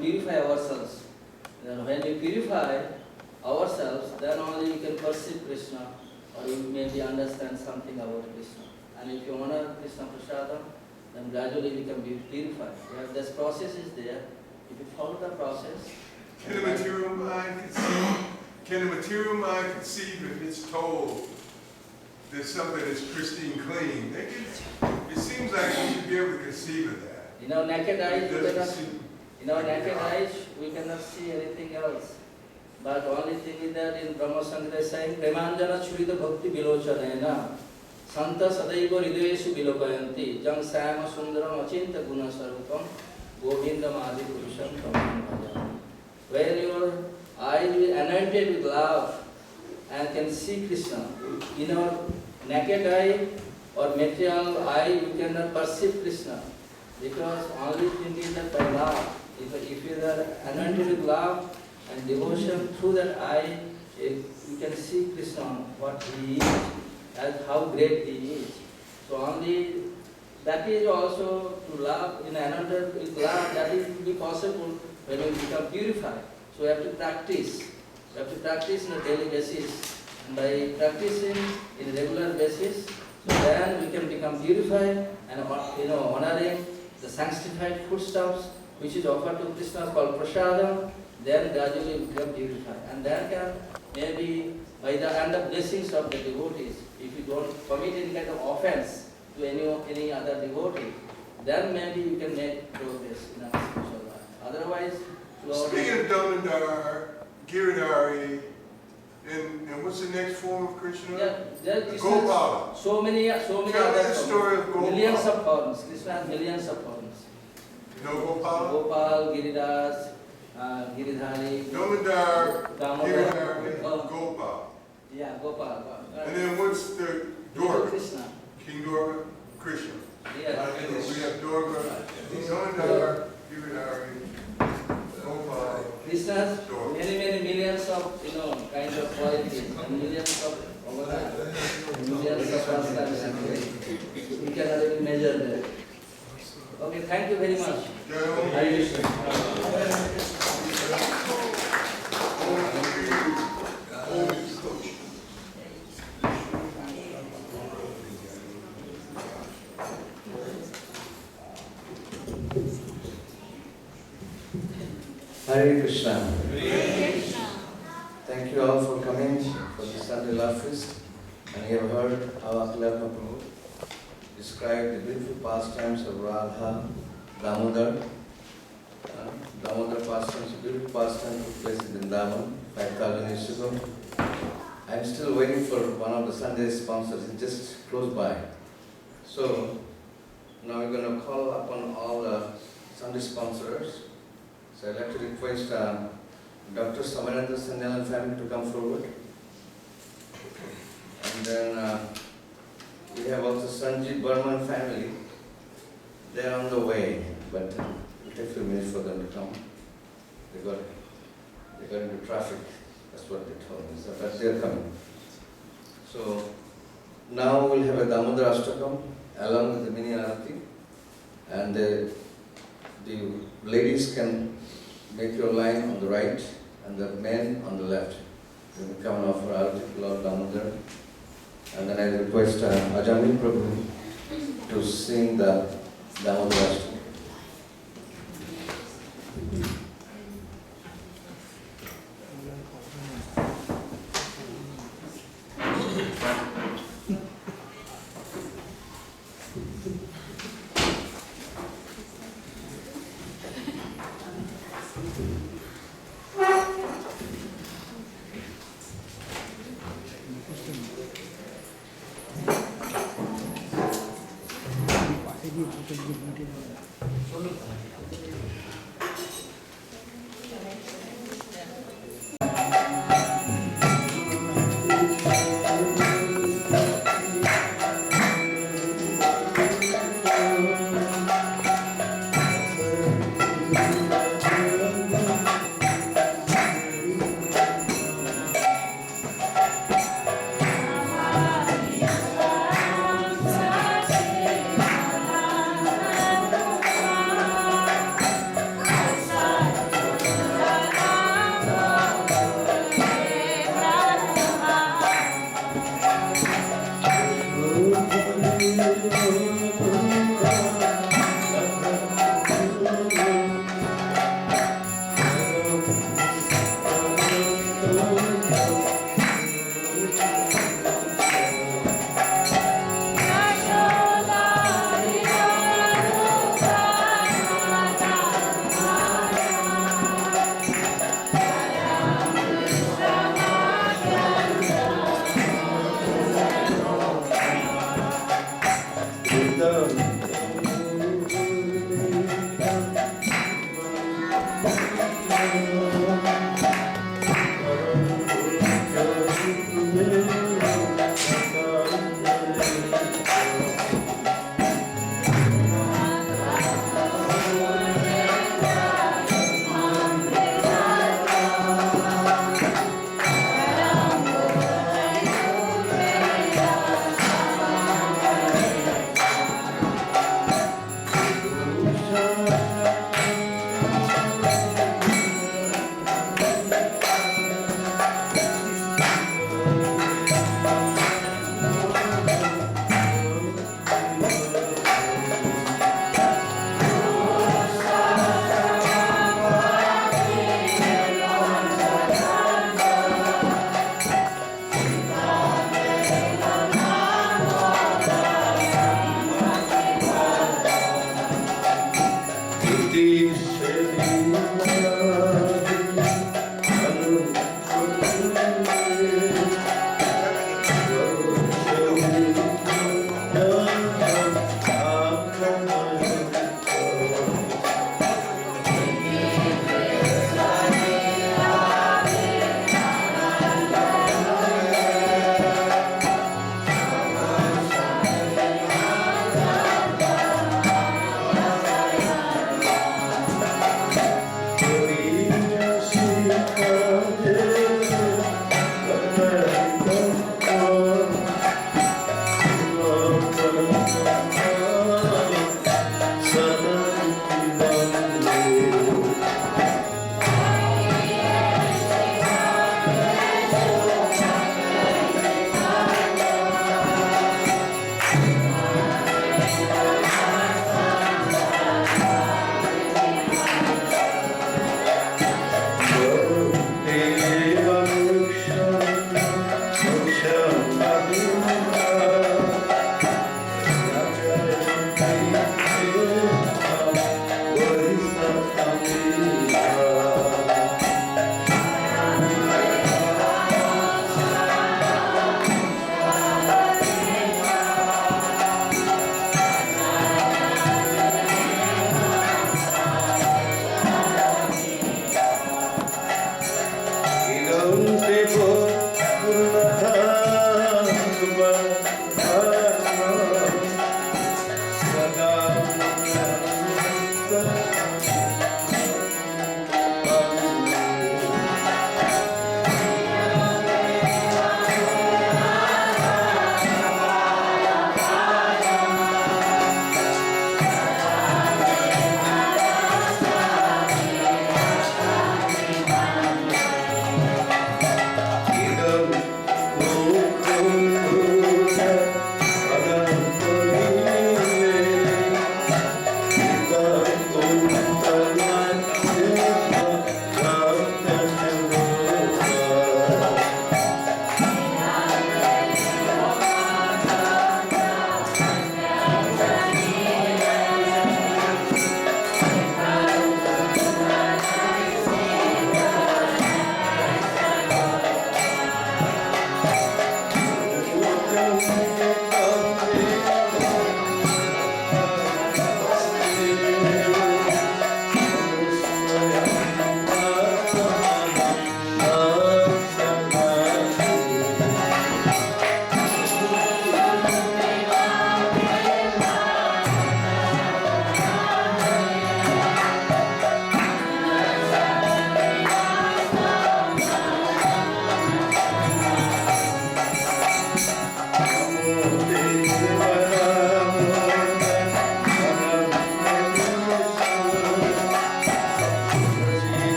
purify ourselves. Then when we purify ourselves, then only we can perceive Krishna, or we maybe understand something about Krishna. And if you honor Krishna Prasadam, then gradually we can be purified. Yeah, this process is there. If you follow the process. Can the material mind conceive? Can the material mind conceive if it's told that something is pristine, clean? It seems like we should be able to conceive of that. In our naked eyes, we cannot see anything else. But only thing is that in Brahma Sanghita is saying, Premanjana Churita Bhakti Vilochanena Santa Sadaiva Hridayeshu Vilokayanti Jam Sama Sundaram Achinta Guna Sarupam Govindam Adi Purusham Tamam Bhajam. When your eyes are anointed with love and can see Krishna, in our naked eye or material eye, you cannot perceive Krishna. Because only thing is that by love, if you are anointed with love and devotion through that eye, you can see Krishna, what he is, and how great he is. So only that is also to love, in anointed with love, that is to be possible when we become purified. So we have to practice. We have to practice on a daily basis. And by practicing in a regular basis, so then we can become purified and honoring the sanctified foodstuffs which is offered to Krishna called prasadam, then gradually we become purified. And then can maybe by the end of blessings of the devotees, if you don't commit any kind of offense to any other devotee, then maybe you can make progress in our spiritual life. Otherwise, Lord. Speaking of Damodar, Giridhari, and what's the next form of Krishna? Yeah, Gopala. So many Tell me other the story of Gopala. millions of forms. Krishna has millions of forms. You know Gopala? Gopal, Giridas, Giridhari, Damodar, Damodar, Giridhari, Gopal. Yeah, Gopal. And then what's the Durga? Durga? Krishna. King Durga, Krishna. Yeah. We have Durga, Damodar, Giridhari, Gopal. Krishna has Durga. many millions of kind of qualities and millions of avatars, millions of pastimes. We cannot even measure that. Okay, thank you very much. Hare Krishna. Hare Krishna. Thank you all for coming for the Sunday Love Feast. And you have heard how Akhilatma Prabhu described the beautiful pastimes of Radha, Damodar. Damodar pastimes, beautiful pastimes took place in Vrindavan 5,000 years ago. I'm still waiting for one of the Sunday sponsors, it's just close by. So now we're going to call upon all the Sunday sponsors. So I'd like to request Dr. Samananda Sanyalan family to come forward. And then we have also Sanjeev Burman family. They're on the way, but it'll take a few minutes for them to come. They got into traffic. That's what they told me. So, but they're coming. So now we'll have a Damodar Ashtakam along with the mini arati, and the ladies can make your line on the right and the men on the left. They will come and offer arati to Lord Damodar. And then I request Ajami Prabhu to sing the Damodar.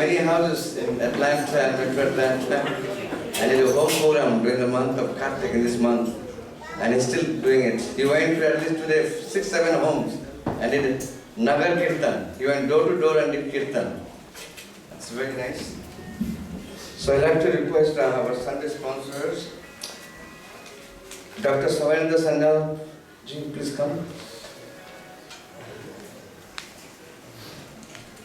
many houses in Atlanta and Metro Atlanta. I did a whole program during the month of Kartik in this month. And he's still doing it. He went to at least today 6-7 homes and did Nagar Kirtan. He went door to door and did Kirtan. That's very nice. So I'd like to request our Sunday sponsors. Dr. Savarendra Sanyal, ji, please come.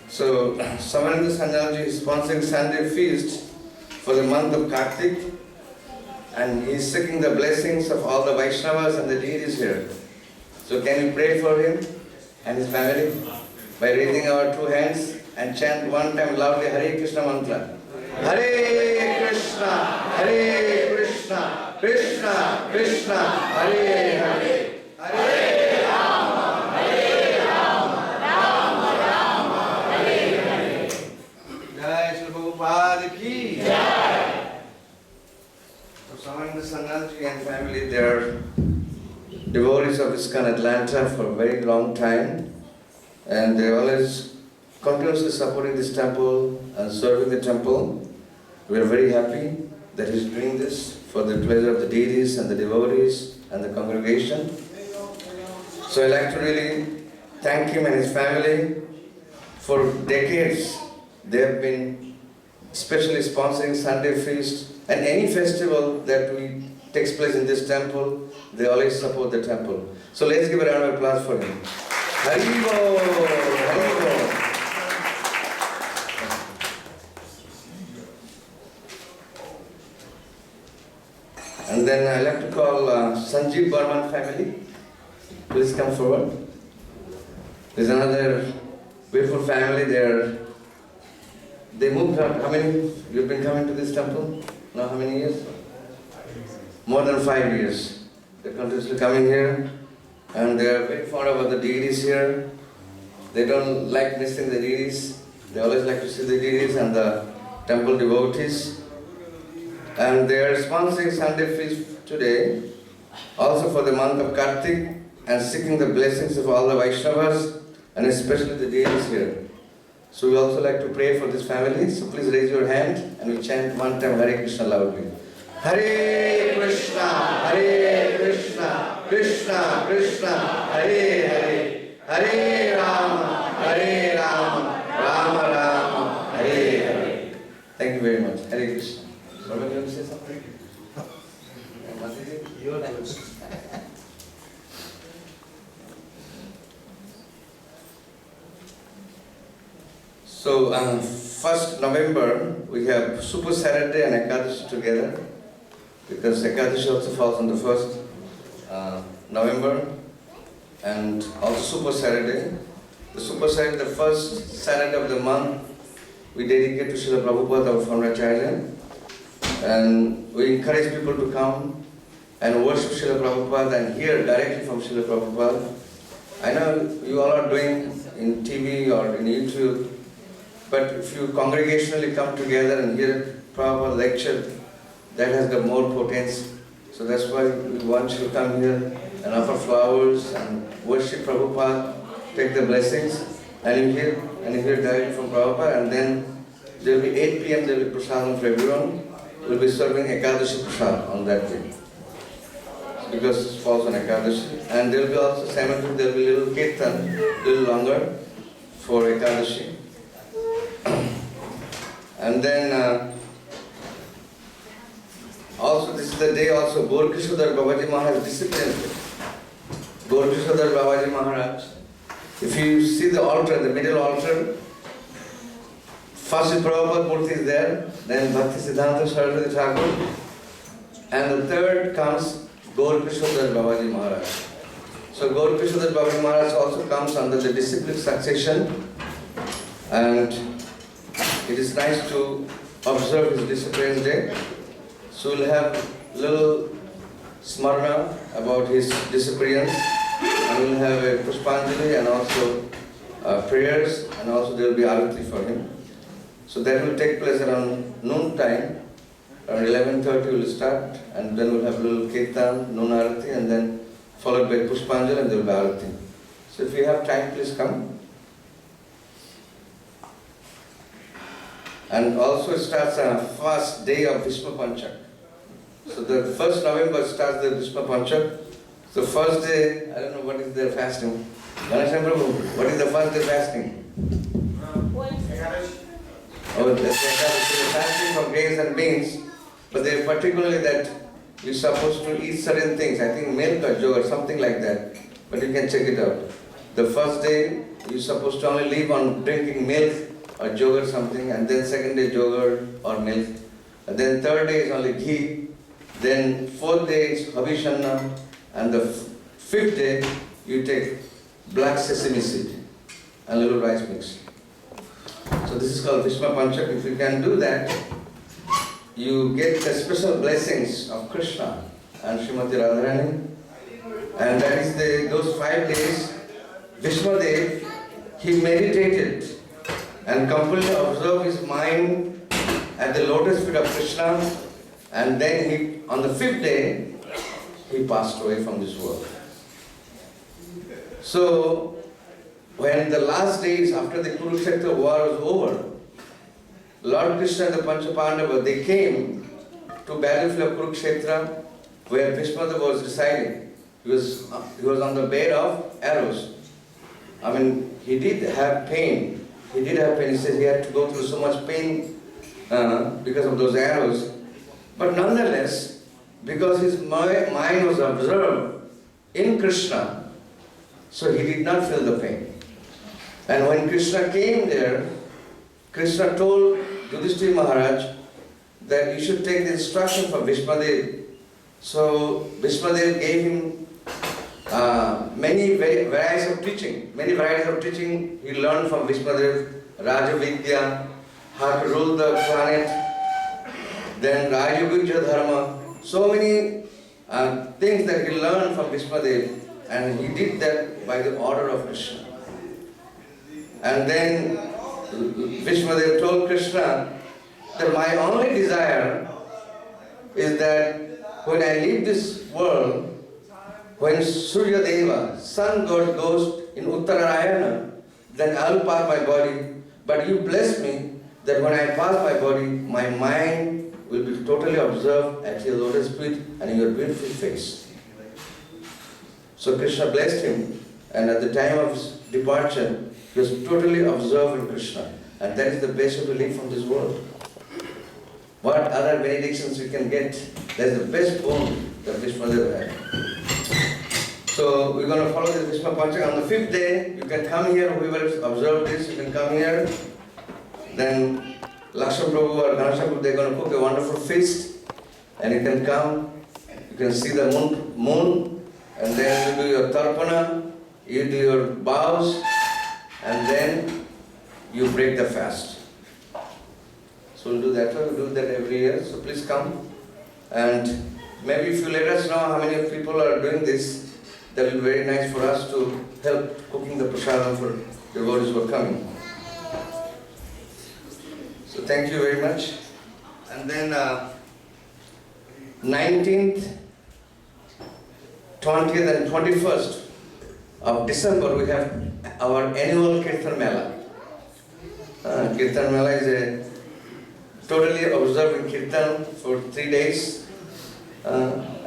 So Savarendra Sanyal ji is sponsoring Sunday feast for the month of Kartik. And he is seeking the blessings of all the Vaishnavas and the deities here. So can you pray for him and his family by raising our two hands and chant one time loudly Hare Krishna mantra. Hare Krishna, Krishna Krishna, Hare Hare, Hare Rama, Rama Rama, Hare Hare. Jai Shri Prabhupada ki Jai. Savarendra Sanyalji and family, they are devotees of Iskcon Atlanta for a very long time, and they are always continuously supporting this temple and serving the temple. We are very happy that he is doing this for the pleasure of the deities and the devotees and the congregation. So I'd like to really thank him and his family. For decades, they have been especially sponsoring Sunday feast and any festival that takes place in this temple. They always support the temple. So let's give a round of applause for him. Hari Bol, Hari Bol. And then I'd like to call Sanjeev Burman family. Please come forward. There's another beautiful family there. They moved from, how many, you've been coming to this temple? Now how many years? More than 5 years. They're continuously coming here and they are very fond of the deities here. They don't like missing the deities. They always like to see the deities and the temple devotees. And they are sponsoring Sunday feast today, also for the month of Kartik, and seeking the blessings of all the Vaishnavas and especially the deities here. So we also like to pray for this family. So please raise your hand and we chant one time Hare Krishna loudly. Hare Krishna, Krishna Krishna, Hare Hare, Hare Rama, Rama Rama, Hare Hare. Thank you very much. Hare Krishna. Robert, you want to say something? Your language. So 1st November, we have Super Saturday and Ekadashi together, because Ekadashi also falls on the 1st November, and also Super Saturday. The Super Saturday, the first Saturday of the month, we dedicate to Srila Prabhupada, our founder Acharya, and we encourage people to come and worship Srila Prabhupada and hear directly from Srila Prabhupada. I know you all are doing in TV or in YouTube, but if you congregationally come together and hear Prabhupada lecture, that has got more potency. So that's why we want you to come here and offer flowers and worship Prabhupada, take the blessings, and you hear directly from Prabhupada, and then there will be 8 p.m. there will be prasadam for everyone. We will be serving Ekadashi prasad on that day, because it falls on Ekadashi. And there will be also simultaneously there will be a little kirtan, a little longer for Ekadashi. And then also this is the day also Gaur Krishnadar Babaji Maharaj disciplined. Gaur Krishnadar Babaji Maharaj. If you see the altar, the middle altar, first is Prabhupada Murti is there, then Bhakti Siddhanta Saraswati Thakur, and the third comes Gaur Krishnadar Babaji Maharaj. So Gaur Krishnadar Babaji Maharaj also comes under the disciplined succession, and it is nice to observe his discipline's day. So we'll have little smarna about his disciplines, and we'll have a Pushpanjali and also prayers, and also there will be arati for him. So that will take place around noon time, around 11:30 we'll start, and then we'll have a little kirtan, noon arati, and then followed by Pushpanjali, and there will be arati. So if you have time, please come. And also it starts on a first day of Bhishma Panchak. So the 1st November starts the Bhishma Panchak. So first day, I don't know what is the fasting. Ganesham Prabhu, what is the first day fasting? Oh, that's the fasting from grains and beans. But they particularly that you're supposed to eat certain things. I think milk or yogurt, something like that. But you can check it out. The first day, you're supposed to only live on drinking milk or yogurt something, and then second day yogurt or milk. And then third day is only ghee. Then fourth day is habishanna. And the fifth day, you take black sesame seed and little rice mix. So this is called Bhishma Panchak. If you can do that, you get the special blessings of Krishna and Srimati Radharani. And that is those 5 days, Bhishma Dev, he meditated and completely observed his mind at the lotus feet of Krishna. And then on the 5th day, he passed away from this world. So, when the last days after the Kurukshetra war was over, Lord Krishna and the Panchapandava, they came to battlefield of Kurukshetra where Bhishma was residing. He was on the bed of arrows. I mean, he did have pain. He said he had to go through so much pain because of those arrows. But nonetheless, because his mind was absorbed in Krishna, so he did not feel the pain. And when Krishna came there, Krishna told Yudhishthira Maharaj that you should take the instruction from Bhishmadev. So Bhishmadev gave him many varieties of teaching. He learned from Bhishmadev, Raja Vidya, how to rule the planet, then Rajagujya Dharma. So many things that he learned from Bhishmadev, and he did that by the order of Krishna. And then Bhishmadev told Krishna that my only desire is that when I leave this world, when Surya Deva, sun god, goes in Uttarayana, then I will pass my body. But you bless me that when I pass my body, my mind will be totally observed at your lotus feet and your beautiful face. So Krishna blessed him, and at the time of his departure, he was totally absorbed in Krishna. And that is the best way to live from this world. What other benedictions you can get? That is the best boon that Bhishmadev had. So we're going to follow this Bhishma Panchak. On the 5th day, you can come here. Whoever has observed this, you can come here. Then Lakshman Prabhu or Ganesham Prabhu, they're going to cook a wonderful feast. And you can come. You can see the moon. And then you do your tarpana. You do your vows. And then you break the fast. So we'll do that. We'll do that every year. So please come. And maybe if you let us know how many people are doing this, that will be very nice for us to help cooking the prasadam for devotees who are coming. So thank you very much. And then 19th, 20th and 21st of December we have our annual Kirtan Mela. Kirtan Mela is a totally observing Kirtan for 3 days.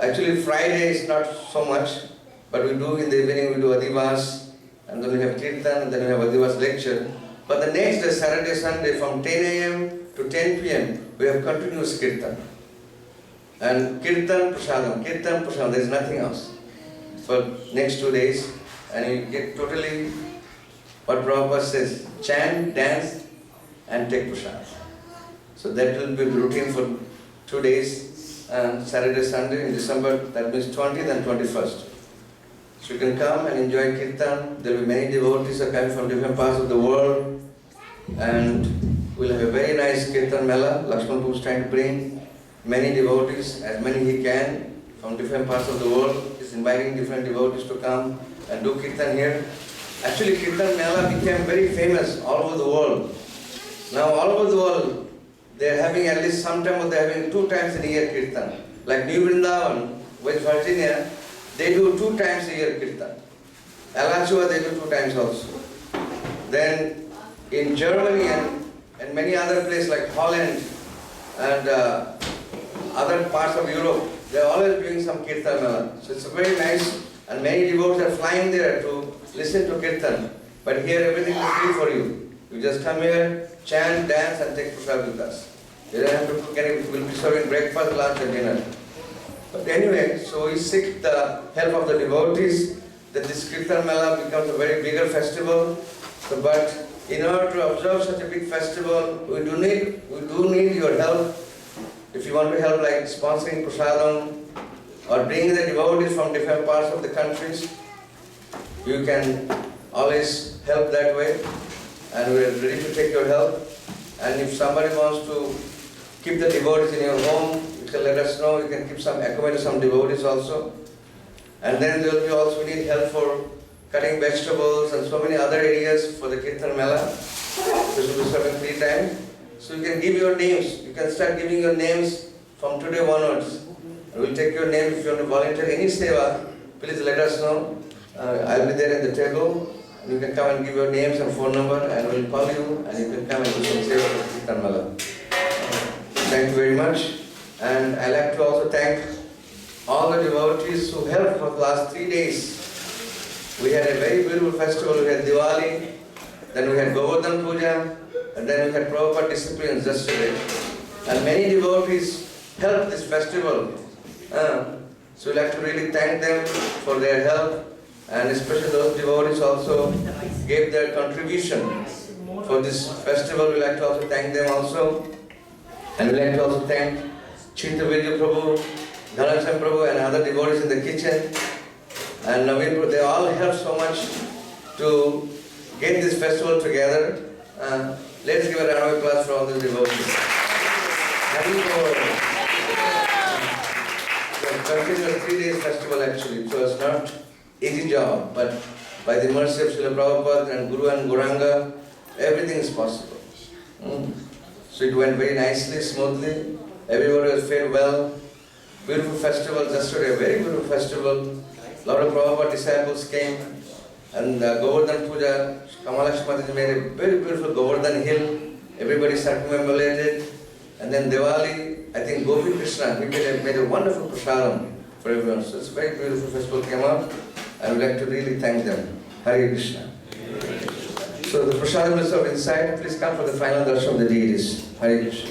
Actually Friday is not so much, but we do in the evening, we do Adivas, and then we have Kirtan, and then we have Adivas lecture. But the next day, Saturday, Sunday, from 10 a.m. to 10 p.m., we have continuous Kirtan. And Kirtan Prasadam, there is nothing else for next 2 days. And you get totally, what Prabhupada says, chant, dance, and take prasad. So that will be routine for 2 days, Saturday, Sunday in December, that means 20th and 21st. So you can come and enjoy Kirtan. There will be many devotees are coming from different parts of the world. And we'll have a very nice Kirtan Mela. Lakshman Prabhu is trying to bring many devotees, as many he can, from different parts of the world. He's inviting different devotees to come and do Kirtan here. Actually, Kirtan Mela became very famous all over the world. Now all over the world, they're having at least sometime, they're having 2 times in a year Kirtan. Like New Vrindavan, West Virginia, they do 2 times a year Kirtan. Alachua, they do 2 times also. Then in Germany and and many other places like Holland and other parts of Europe, they are always doing some Kirtan Mela. So it's very nice, and many devotees are flying there to listen to Kirtan. But here everything is free for you. You just come here, chant, dance, and take prasad with us. You don't have to, we'll be serving breakfast, lunch, and dinner. But anyway, so we seek the help of the devotees that this Kirtan Mela becomes a very bigger festival. So, but in order to observe such a big festival, we do need your help. If you want to help, like sponsoring prasadam or bringing the devotees from different parts of the countries, you can always help that way, and we are ready to take your help. And if somebody wants to keep the devotees in your home, you can let us know. You can keep some accommodate some devotees also. And then there will be also need help for cutting vegetables and so many other areas for the Kirtan Mela. This will be serving 3 times. So you can give your names. You can start giving your names from today onwards. We will take your name. If you want to volunteer any seva, please let us know. I'll be there at the table. You can come and give your names and phone number, and we'll call you, and you can come and do some seva for Kirtan Mela. Thank you very much. And I'd like to also thank all the devotees who helped for the last 3 days. We had a very beautiful festival. We had Diwali, then we had Govardhan Puja, and then we had Prabhupada disciplines yesterday. And many devotees helped this festival. So we'd like to really thank them for their help, and especially those devotees also gave their contribution for this festival. We'd like to also thank them also. And we'd like to also thank Chintavirya Prabhu, Dhanasam Prabhu, and other devotees in the kitchen. And Naveen Prabhu, they all helped so much to get this festival together. Let's give a round of applause for all the devotees. Continuous 3 days festival actually. So it's not easy job, but by the mercy of Srila Prabhupada and Guru and Gauranga, everything is possible. So it went very nicely, smoothly. Everybody was fed well. Beautiful festival yesterday, a very beautiful festival. A lot of Prabhupada disciples came. And Govardhan Puja, Kamalakshmi made a very beautiful Govardhan hill. Everybody circumambulated. And then Diwali, I think Gopi Krishna, he made a wonderful prasadam for everyone. So it's a very beautiful festival came out. I would like to really thank them. Hare Krishna. So the prasadam is served inside. Please come for the final darshan of the deities. Hare Krishna.